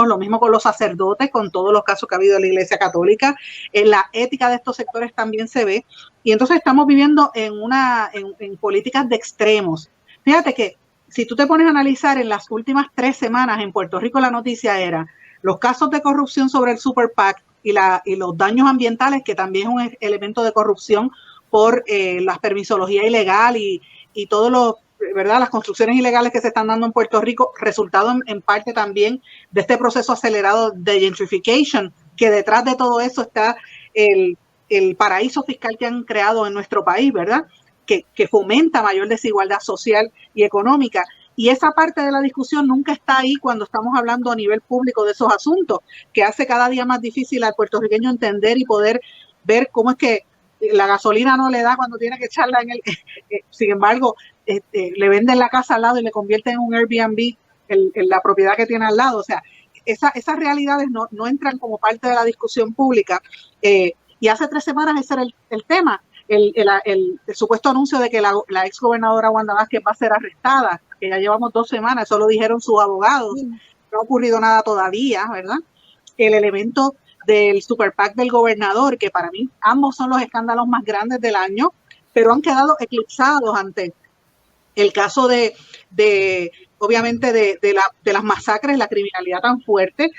[SPEAKER 2] lo mismo con los sacerdotes, con todos los casos que ha habido en la Iglesia Católica. La ética de estos sectores también se ve, y entonces estamos viviendo en políticas de extremos. Fíjate que si tú te pones a analizar en las últimas 3 semanas en Puerto Rico, la noticia era los casos de corrupción sobre el Super PAC y los daños ambientales, que también es un elemento de corrupción por la permisología ilegal y todos ¿verdad? Las construcciones ilegales que se están dando en Puerto Rico, resultado en parte también de este proceso acelerado de gentrification, que detrás de todo eso está el paraíso fiscal que han creado en nuestro país, ¿verdad? Que fomenta mayor desigualdad social y económica. Y esa parte de la discusión nunca está ahí cuando estamos hablando a nivel público de esos asuntos, que hace cada día más difícil al puertorriqueño entender y poder ver cómo es que la gasolina no le da cuando tiene que echarla en el... sin embargo, le venden la casa al lado y le convierten en un Airbnb en la propiedad que tiene al lado. O sea, esas realidades no entran como parte de la discusión pública. Y hace 3 semanas ese era el tema. El supuesto anuncio de que la ex gobernadora Wanda Vázquez va a ser arrestada, que ya llevamos 2 semanas, eso lo dijeron sus abogados, no ha ocurrido nada todavía, ¿verdad? El elemento del Super PAC del gobernador, que para mí ambos son los escándalos más grandes del año, pero han quedado eclipsados ante el caso obviamente de las masacres, la criminalidad tan fuerte,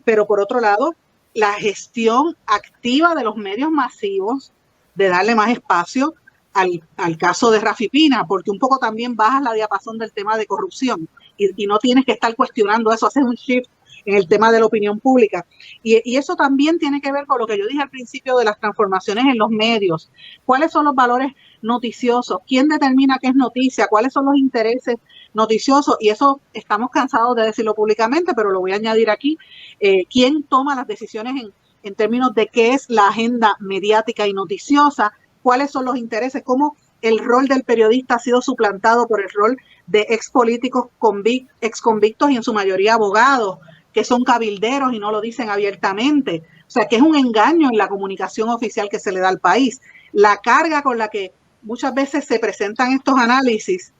[SPEAKER 2] pero por otro lado, la gestión activa de los medios masivos, de darle más espacio al caso de Rafi Pina, porque un poco también bajas la diapasón del tema de corrupción y no tienes que estar cuestionando eso, haces un shift en el tema de la opinión pública. Y eso también tiene que ver con lo que yo dije al principio de las transformaciones en los medios. ¿Cuáles son los valores noticiosos? ¿Quién determina qué es noticia? ¿Cuáles son los intereses noticiosos? Y eso estamos cansados de decirlo públicamente, pero lo voy a añadir aquí. ¿Quién toma las decisiones en términos de qué es la agenda mediática y noticiosa? ¿Cuáles son los intereses? ¿Cómo el rol del periodista ha sido suplantado por el rol de expolíticos exconvictos y en su mayoría abogados, que son cabilderos y no lo dicen abiertamente? O sea, que es un engaño en la comunicación oficial que se le da al país. La carga con la que muchas veces se presentan estos análisis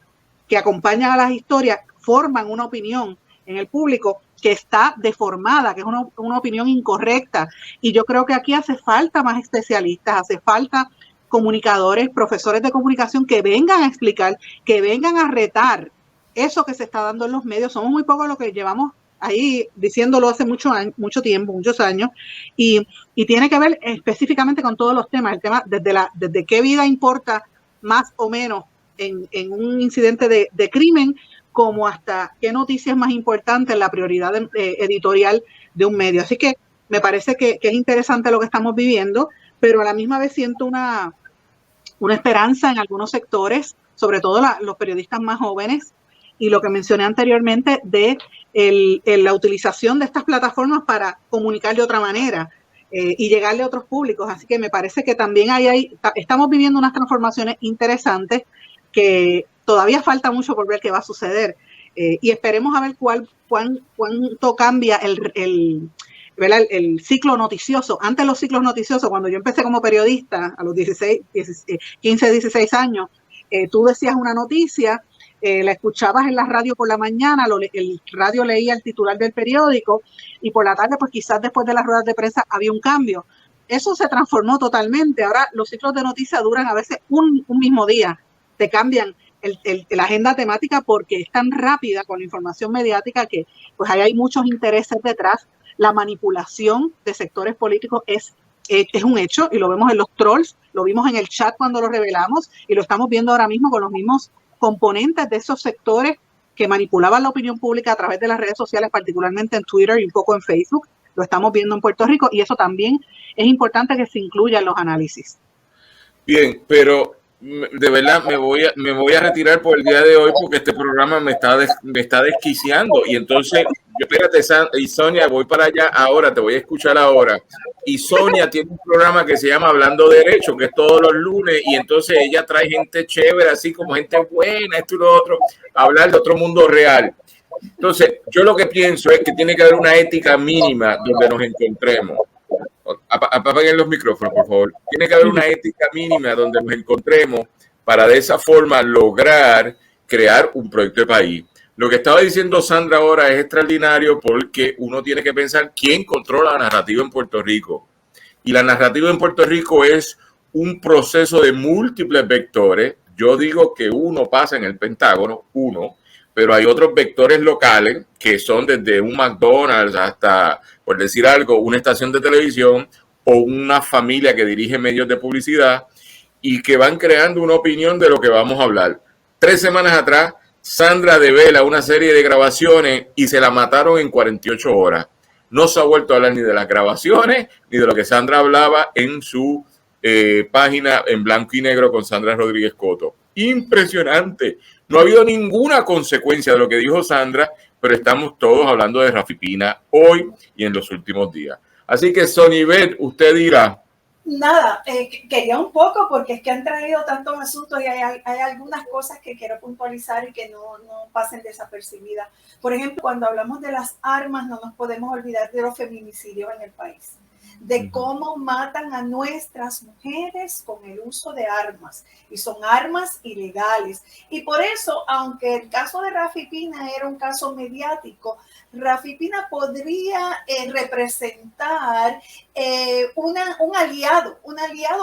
[SPEAKER 2] que acompañan a las historias forman una opinión en el público que está deformada, que es una opinión incorrecta. Y yo creo que aquí hace falta más especialistas, hace falta comunicadores, profesores de comunicación que vengan a explicar, que vengan a retar eso que se está dando en los medios. Somos muy pocos los que llevamos ahí diciéndolo hace mucho tiempo, muchos años, y tiene que ver específicamente con todos los temas, el tema desde qué vida importa más o menos en un incidente de crimen, como hasta qué noticia es más importante en la prioridad editorial de un medio. Así que me parece que es interesante lo que estamos viviendo, pero a la misma vez siento una esperanza en algunos sectores, sobre todo los periodistas más jóvenes, y lo que mencioné anteriormente de la utilización de estas plataformas para comunicar de otra manera y llegarle a otros públicos. Así que me parece que también estamos viviendo unas transformaciones interesantes que todavía falta mucho por ver qué va a suceder. Y esperemos a ver cuánto cambia el ciclo noticioso. Antes los ciclos noticiosos, cuando yo empecé como periodista a los 15, 16 años, tú decías una noticia, la escuchabas en la radio por la mañana, el radio leía el titular del periódico y por la tarde, pues quizás después de las ruedas de prensa había un cambio. Eso se transformó totalmente. Ahora los ciclos de noticias duran a veces un mismo día. Te cambian la agenda temática porque es tan rápida con la información mediática que pues ahí hay muchos intereses detrás. La manipulación de sectores políticos es un hecho y lo vemos en los trolls, lo vimos en el chat cuando lo revelamos y lo estamos viendo ahora mismo con los mismos componentes de esos sectores que manipulaban la opinión pública a través de las redes sociales, particularmente en Twitter y un poco en Facebook. Lo estamos viendo en Puerto Rico y eso también es importante que se incluya en los análisis.
[SPEAKER 1] Bien, pero de verdad me voy a retirar por el día de hoy porque este programa me está desquiciando. Y entonces, yo espérate, y Sonia, voy para allá ahora, te voy a escuchar ahora. Y Sonia tiene un programa que se llama Hablando Derecho, que es todos los lunes, y entonces ella trae gente chévere, así como gente buena, esto y lo otro, a hablar de otro mundo real. Entonces, yo lo que pienso es que tiene que haber una ética mínima donde nos encontremos. Apaguen los micrófonos, por favor. Tiene que haber una ética mínima donde nos encontremos para de esa forma lograr crear un proyecto de país. Lo que estaba diciendo Sandra ahora es extraordinario porque uno tiene que pensar quién controla la narrativa en Puerto Rico. Y la narrativa en Puerto Rico es un proceso de múltiples vectores. Yo digo que uno pasa en el Pentágono, pero hay otros vectores locales que son desde un McDonald's hasta, por decir algo, una estación de televisión o una familia que dirige medios de publicidad y que van creando una opinión de lo que vamos a hablar. 3 semanas atrás, Sandra devela una serie de grabaciones y se la mataron en 48 horas. No se ha vuelto a hablar ni de las grabaciones ni de lo que Sandra hablaba en su página en blanco y negro con Sandra Rodríguez Coto. Impresionante. No ha habido ninguna consecuencia de lo que dijo Sandra, pero estamos todos hablando de Rafi Pina hoy y en los últimos días. Así que, Sonibet, usted dirá.
[SPEAKER 4] Nada, quería un poco porque es que han traído tantos asuntos y hay algunas cosas que quiero puntualizar y que no pasen desapercibidas. Por ejemplo, cuando hablamos de las armas, no nos podemos olvidar de los feminicidios en el país, de cómo matan a nuestras mujeres con el uso de armas, y son armas ilegales. Y por eso, aunque el caso de Rafi Pina era un caso mediático, Rafi Pina podría representar un aliado,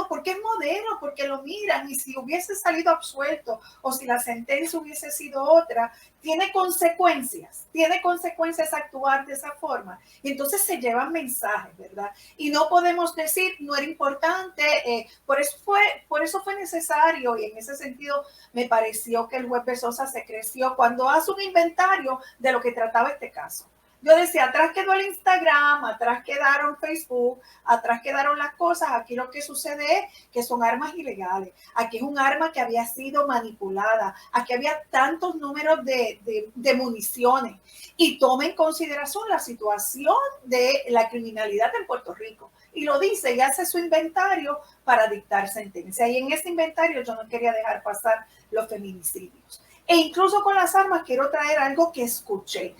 [SPEAKER 4] porque es modelo, porque lo miran, y si hubiese salido absuelto o si la sentencia hubiese sido otra, tiene consecuencias actuar de esa forma. Y entonces se llevan mensajes, ¿verdad? Y no podemos decir, no era importante, por eso fue necesario, y en ese sentido me pareció que el juez Bezosa se creció cuando hace un inventario de lo que trataba este caso. Yo decía, atrás quedó el Instagram, atrás quedaron Facebook, atrás quedaron las cosas. Aquí lo que sucede es que son armas ilegales. Aquí es un arma que había sido manipulada. Aquí había tantos números de municiones. Y toma en consideración la situación de la criminalidad en Puerto Rico. Y lo dice y hace su inventario para dictar sentencia. Y en ese inventario yo no quería dejar pasar los feminicidios. E incluso con las armas quiero traer algo que escuché.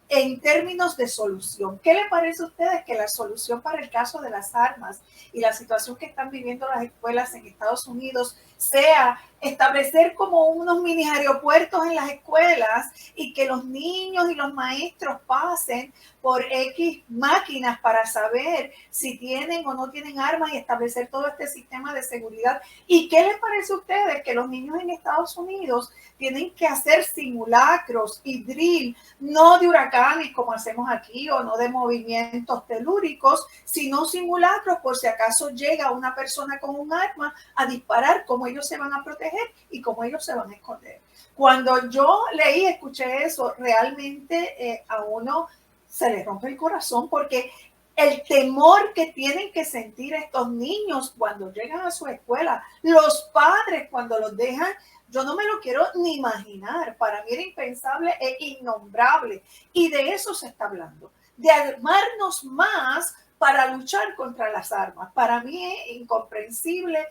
[SPEAKER 4] En términos de solución, ¿qué le parece a ustedes que la solución para el caso de las armas y la situación que están viviendo las escuelas en Estados Unidos sea establecer como unos mini aeropuertos en las escuelas y que los niños y los maestros pasen por X máquinas para saber si tienen o no tienen armas y establecer todo este sistema de seguridad? ¿Y qué les parece a ustedes que los niños en Estados Unidos tienen que hacer simulacros y drill, no de huracanes como hacemos aquí o no de movimientos telúricos, sino simulacros por si acaso llega una persona con un arma a disparar, cómo ellos se van a proteger y cómo ellos se van a esconder? Cuando yo escuché eso, realmente a uno se le rompe el corazón porque el temor que tienen que sentir estos niños cuando llegan a su escuela, los padres cuando los dejan, yo no me lo quiero ni imaginar. Para mí era impensable e innombrable. Y de eso se está hablando, de armarnos más para luchar contra las armas. Para mí es incomprensible,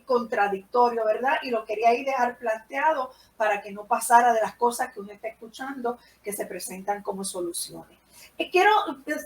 [SPEAKER 4] contradictorio, ¿verdad? Y lo quería ahí dejar planteado para que no pasara de las cosas que uno está escuchando que se presentan como soluciones.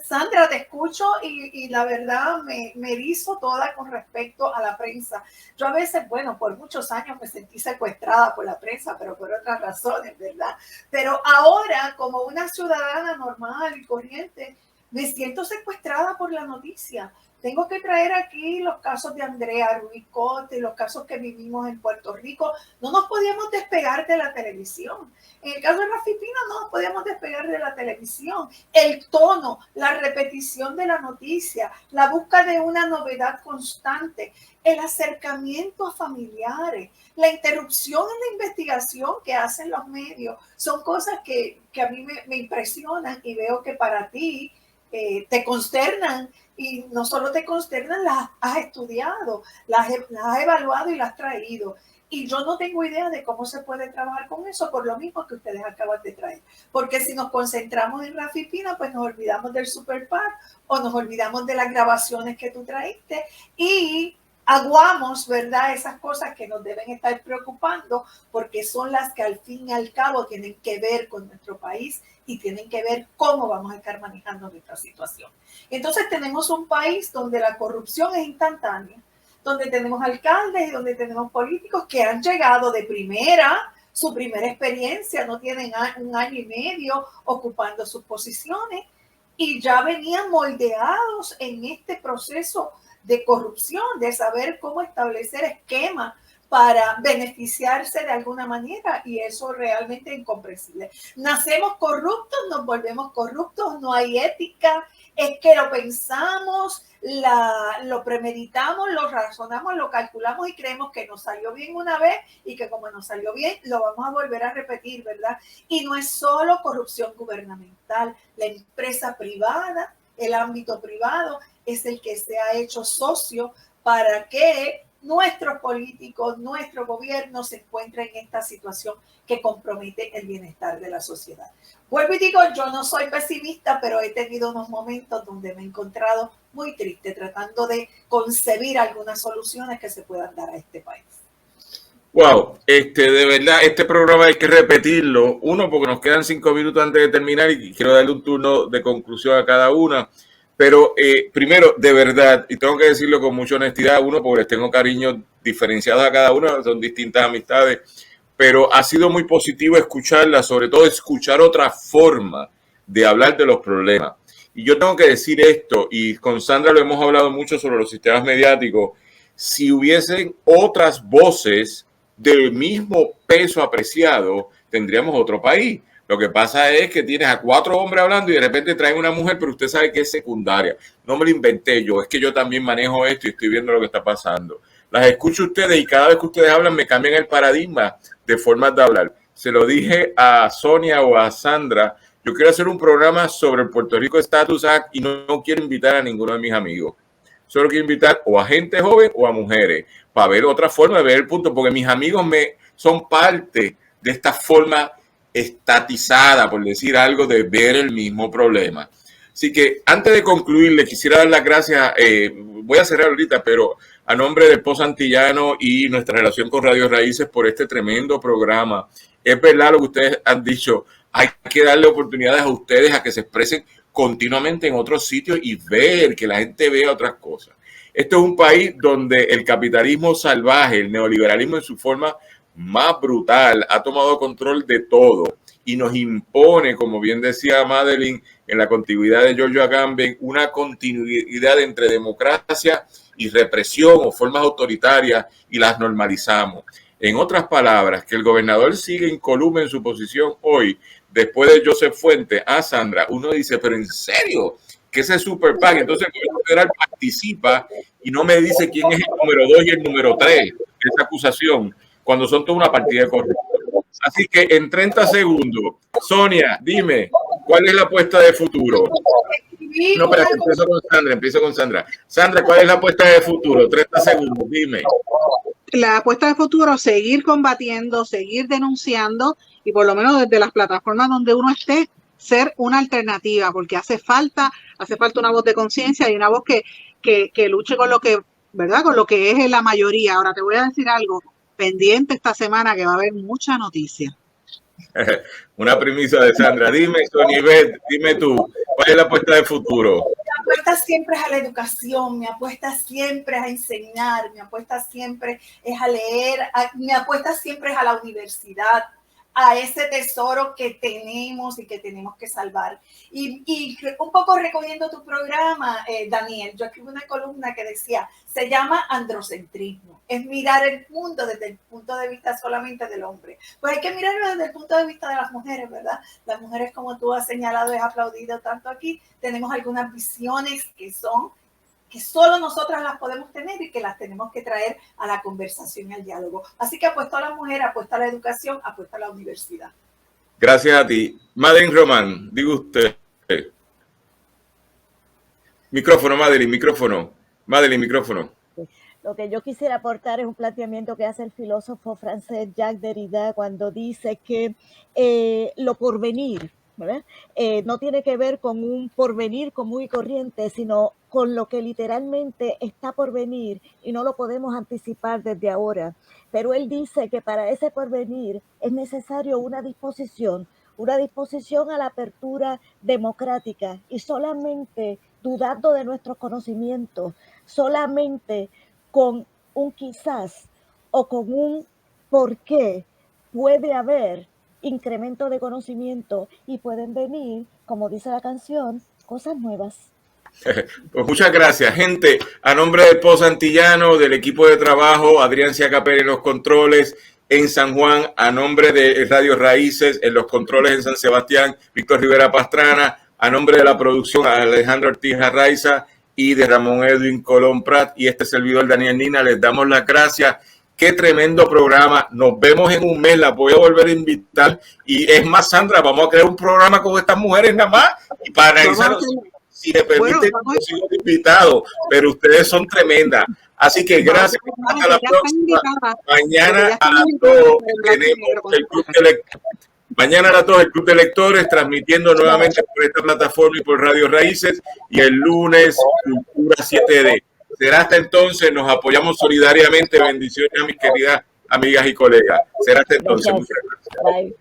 [SPEAKER 4] Sandra, te escucho y la verdad me erizo toda con respecto a la prensa. Yo a veces, bueno, por muchos años me sentí secuestrada por la prensa, pero por otras razones, ¿verdad? Pero ahora, como una ciudadana normal y corriente, me siento secuestrada por la noticia. Tengo que traer aquí los casos de Andrea Ruiz Cote, los casos que vivimos en Puerto Rico. No nos podíamos despegar de la televisión. En el caso de Rafi Pina no nos podíamos despegar de la televisión. El tono, la repetición de la noticia, la búsqueda de una novedad constante, el acercamiento a familiares, la interrupción en la investigación que hacen los medios, son cosas que a mí me impresionan y veo que para ti te consternan. Y no solo te consternan, las has estudiado, las has evaluado y las has traído. Y yo no tengo idea de cómo se puede trabajar con eso, por lo mismo que ustedes acaban de traer. Porque si nos concentramos en Rafi Pina, pues nos olvidamos del Super PAC o nos olvidamos de las grabaciones que tú traíste y aguamos, ¿verdad? Esas cosas que nos deben estar preocupando porque son las que al fin y al cabo tienen que ver con nuestro país y tienen que ver cómo vamos a estar manejando nuestra situación. Entonces tenemos un país donde la corrupción es instantánea, donde tenemos alcaldes y donde tenemos políticos que han llegado de primera, su primera experiencia, no tienen un año y medio ocupando sus posiciones y ya venían moldeados en este proceso de corrupción, de saber cómo establecer esquemas para beneficiarse de alguna manera, y eso realmente es incomprensible. Nacemos corruptos, nos volvemos corruptos, no hay ética, es que lo pensamos, lo premeditamos, lo razonamos, lo calculamos y creemos que nos salió bien una vez y que como nos salió bien, lo vamos a volver a repetir, ¿verdad? Y no es solo corrupción gubernamental, la empresa privada, el ámbito privado es el que se ha hecho socio para que nuestros políticos, nuestro gobierno se encuentre en esta situación que compromete el bienestar de la sociedad. Vuelvo y digo, yo no soy pesimista, pero he tenido unos momentos donde me he encontrado muy triste tratando de concebir algunas soluciones que se puedan dar a este país.
[SPEAKER 1] Wow, de verdad, este programa hay que repetirlo. Uno, porque nos quedan 5 minutos antes de terminar y quiero darle un turno de conclusión a cada una. Pero primero, de verdad, y tengo que decirlo con mucha honestidad, uno, porque les tengo cariños diferenciados a cada uno, son distintas amistades, pero ha sido muy positivo escucharla, sobre todo escuchar otra forma de hablar de los problemas. Y yo tengo que decir esto, y con Sandra lo hemos hablado mucho sobre los sistemas mediáticos, si hubiesen otras voces del mismo peso apreciado, tendríamos otro país. Lo que pasa es que tienes a 4 hombres hablando y de repente traen una mujer, pero usted sabe que es secundaria. No me lo inventé yo, es que yo también manejo esto y estoy viendo lo que está pasando. Las escucho ustedes y cada vez que ustedes hablan me cambian el paradigma de formas de hablar. Se lo dije a Sonia o a Sandra, yo quiero hacer un programa sobre el Puerto Rico Status Act y no quiero invitar a ninguno de mis amigos. Solo quiero invitar o a gente joven o a mujeres para ver otra forma de ver el punto, porque mis amigos son parte de esta forma estatizada, por decir algo, de ver el mismo problema. Así que antes de concluir, le quisiera dar las gracias, voy a cerrar ahorita, pero a nombre del POS Antillano y nuestra relación con Radio Raíces por este tremendo programa. Es verdad lo que ustedes han dicho, hay que darle oportunidades a ustedes a que se expresen continuamente en otros sitios y ver, que la gente vea otras cosas. Esto es un país donde el capitalismo salvaje, el neoliberalismo en su forma más brutal, ha tomado control de todo y nos impone, como bien decía Madeline, en la continuidad de Giorgio Agamben, una continuidad entre democracia y represión o formas autoritarias y las normalizamos. En otras palabras, que el gobernador sigue incólume en su posición hoy, después de Joseph Fuentes, Sandra, uno dice, pero ¿en serio? Que ese Super PAC, entonces el gobierno federal participa y no me dice quién es el número 2 y el número 3 de esa acusación, cuando son toda una partida de corrupción. Así que en 30 segundos, Sonia, dime, ¿cuál es la apuesta de futuro? No, espera, empiezo con Sandra. Sandra, ¿cuál es la apuesta de futuro? 30 segundos, dime.
[SPEAKER 2] La apuesta de futuro, seguir combatiendo, seguir denunciando y por lo menos desde las plataformas donde uno esté, ser una alternativa, porque hace falta una voz de conciencia y una voz que luche con lo que, ¿verdad? Con lo que es la mayoría. Ahora te voy a decir algo, pendiente esta semana que va a haber mucha noticia.
[SPEAKER 1] Una premisa de Sandra. Dime, Sonia Ivette, dime tú, ¿cuál es la apuesta de futuro?
[SPEAKER 4] Mi apuesta siempre es a la educación, mi apuesta siempre es a enseñar, mi apuesta siempre es a leer, mi apuesta siempre es a la universidad, a ese tesoro que tenemos y que tenemos que salvar. Y un poco recogiendo tu programa, Daniel, yo escribí una columna que decía, se llama androcentrismo, es mirar el mundo desde el punto de vista solamente del hombre. Pues hay que mirarlo desde el punto de vista de las mujeres, ¿verdad? Las mujeres, como tú has señalado, es aplaudido tanto aquí, tenemos algunas visiones que solo nosotras las podemos tener y que las tenemos que traer a la conversación y al diálogo. Así que apuesto a la mujer, apuesto a la educación, apuesto a la universidad.
[SPEAKER 1] Gracias a ti. Madeline Román, diga usted. Micrófono, Madeline, micrófono. Madeline, micrófono.
[SPEAKER 3] Lo que yo quisiera aportar es un planteamiento que hace el filósofo francés Jacques Derrida cuando dice que lo porvenir, ¿verdad? No tiene que ver con un porvenir común y corriente, sino con lo que literalmente está por venir y no lo podemos anticipar desde ahora. Pero él dice que para ese porvenir es necesario una disposición a la apertura democrática, y solamente dudando de nuestros conocimientos, solamente con un quizás o con un por qué puede haber incremento de conocimiento y pueden venir, como dice la canción, cosas nuevas.
[SPEAKER 1] Pues muchas gracias, gente. A nombre del Pozo Antillano, del equipo de trabajo, Adrián Ciacapel en los controles en San Juan, a nombre de Radio Raíces en los controles en San Sebastián, Víctor Rivera Pastrana, a nombre de la producción, Alejandro Ortiz Arraiza y de Ramón Edwin Colón Prat y este servidor Daniel Nina, les damos las gracias. Qué tremendo programa. Nos vemos en un mes. Las voy a volver a invitar. Y es más, Sandra, vamos a crear un programa con estas mujeres nada más y para analizar, si me permite, sigo invitado, pero ustedes son tremendas. Así que gracias. Hasta la próxima. Mañana a las 2 tenemos el Club de Lectores. Mañana a las 2 el Club de Lectores, transmitiendo nuevamente por esta plataforma y por Radio Raíces. Y el lunes, Cultura 7D. Será hasta entonces, nos apoyamos solidariamente. Bendiciones a mis queridas amigas y colegas. Será hasta entonces. Muchas gracias.
[SPEAKER 3] Bye.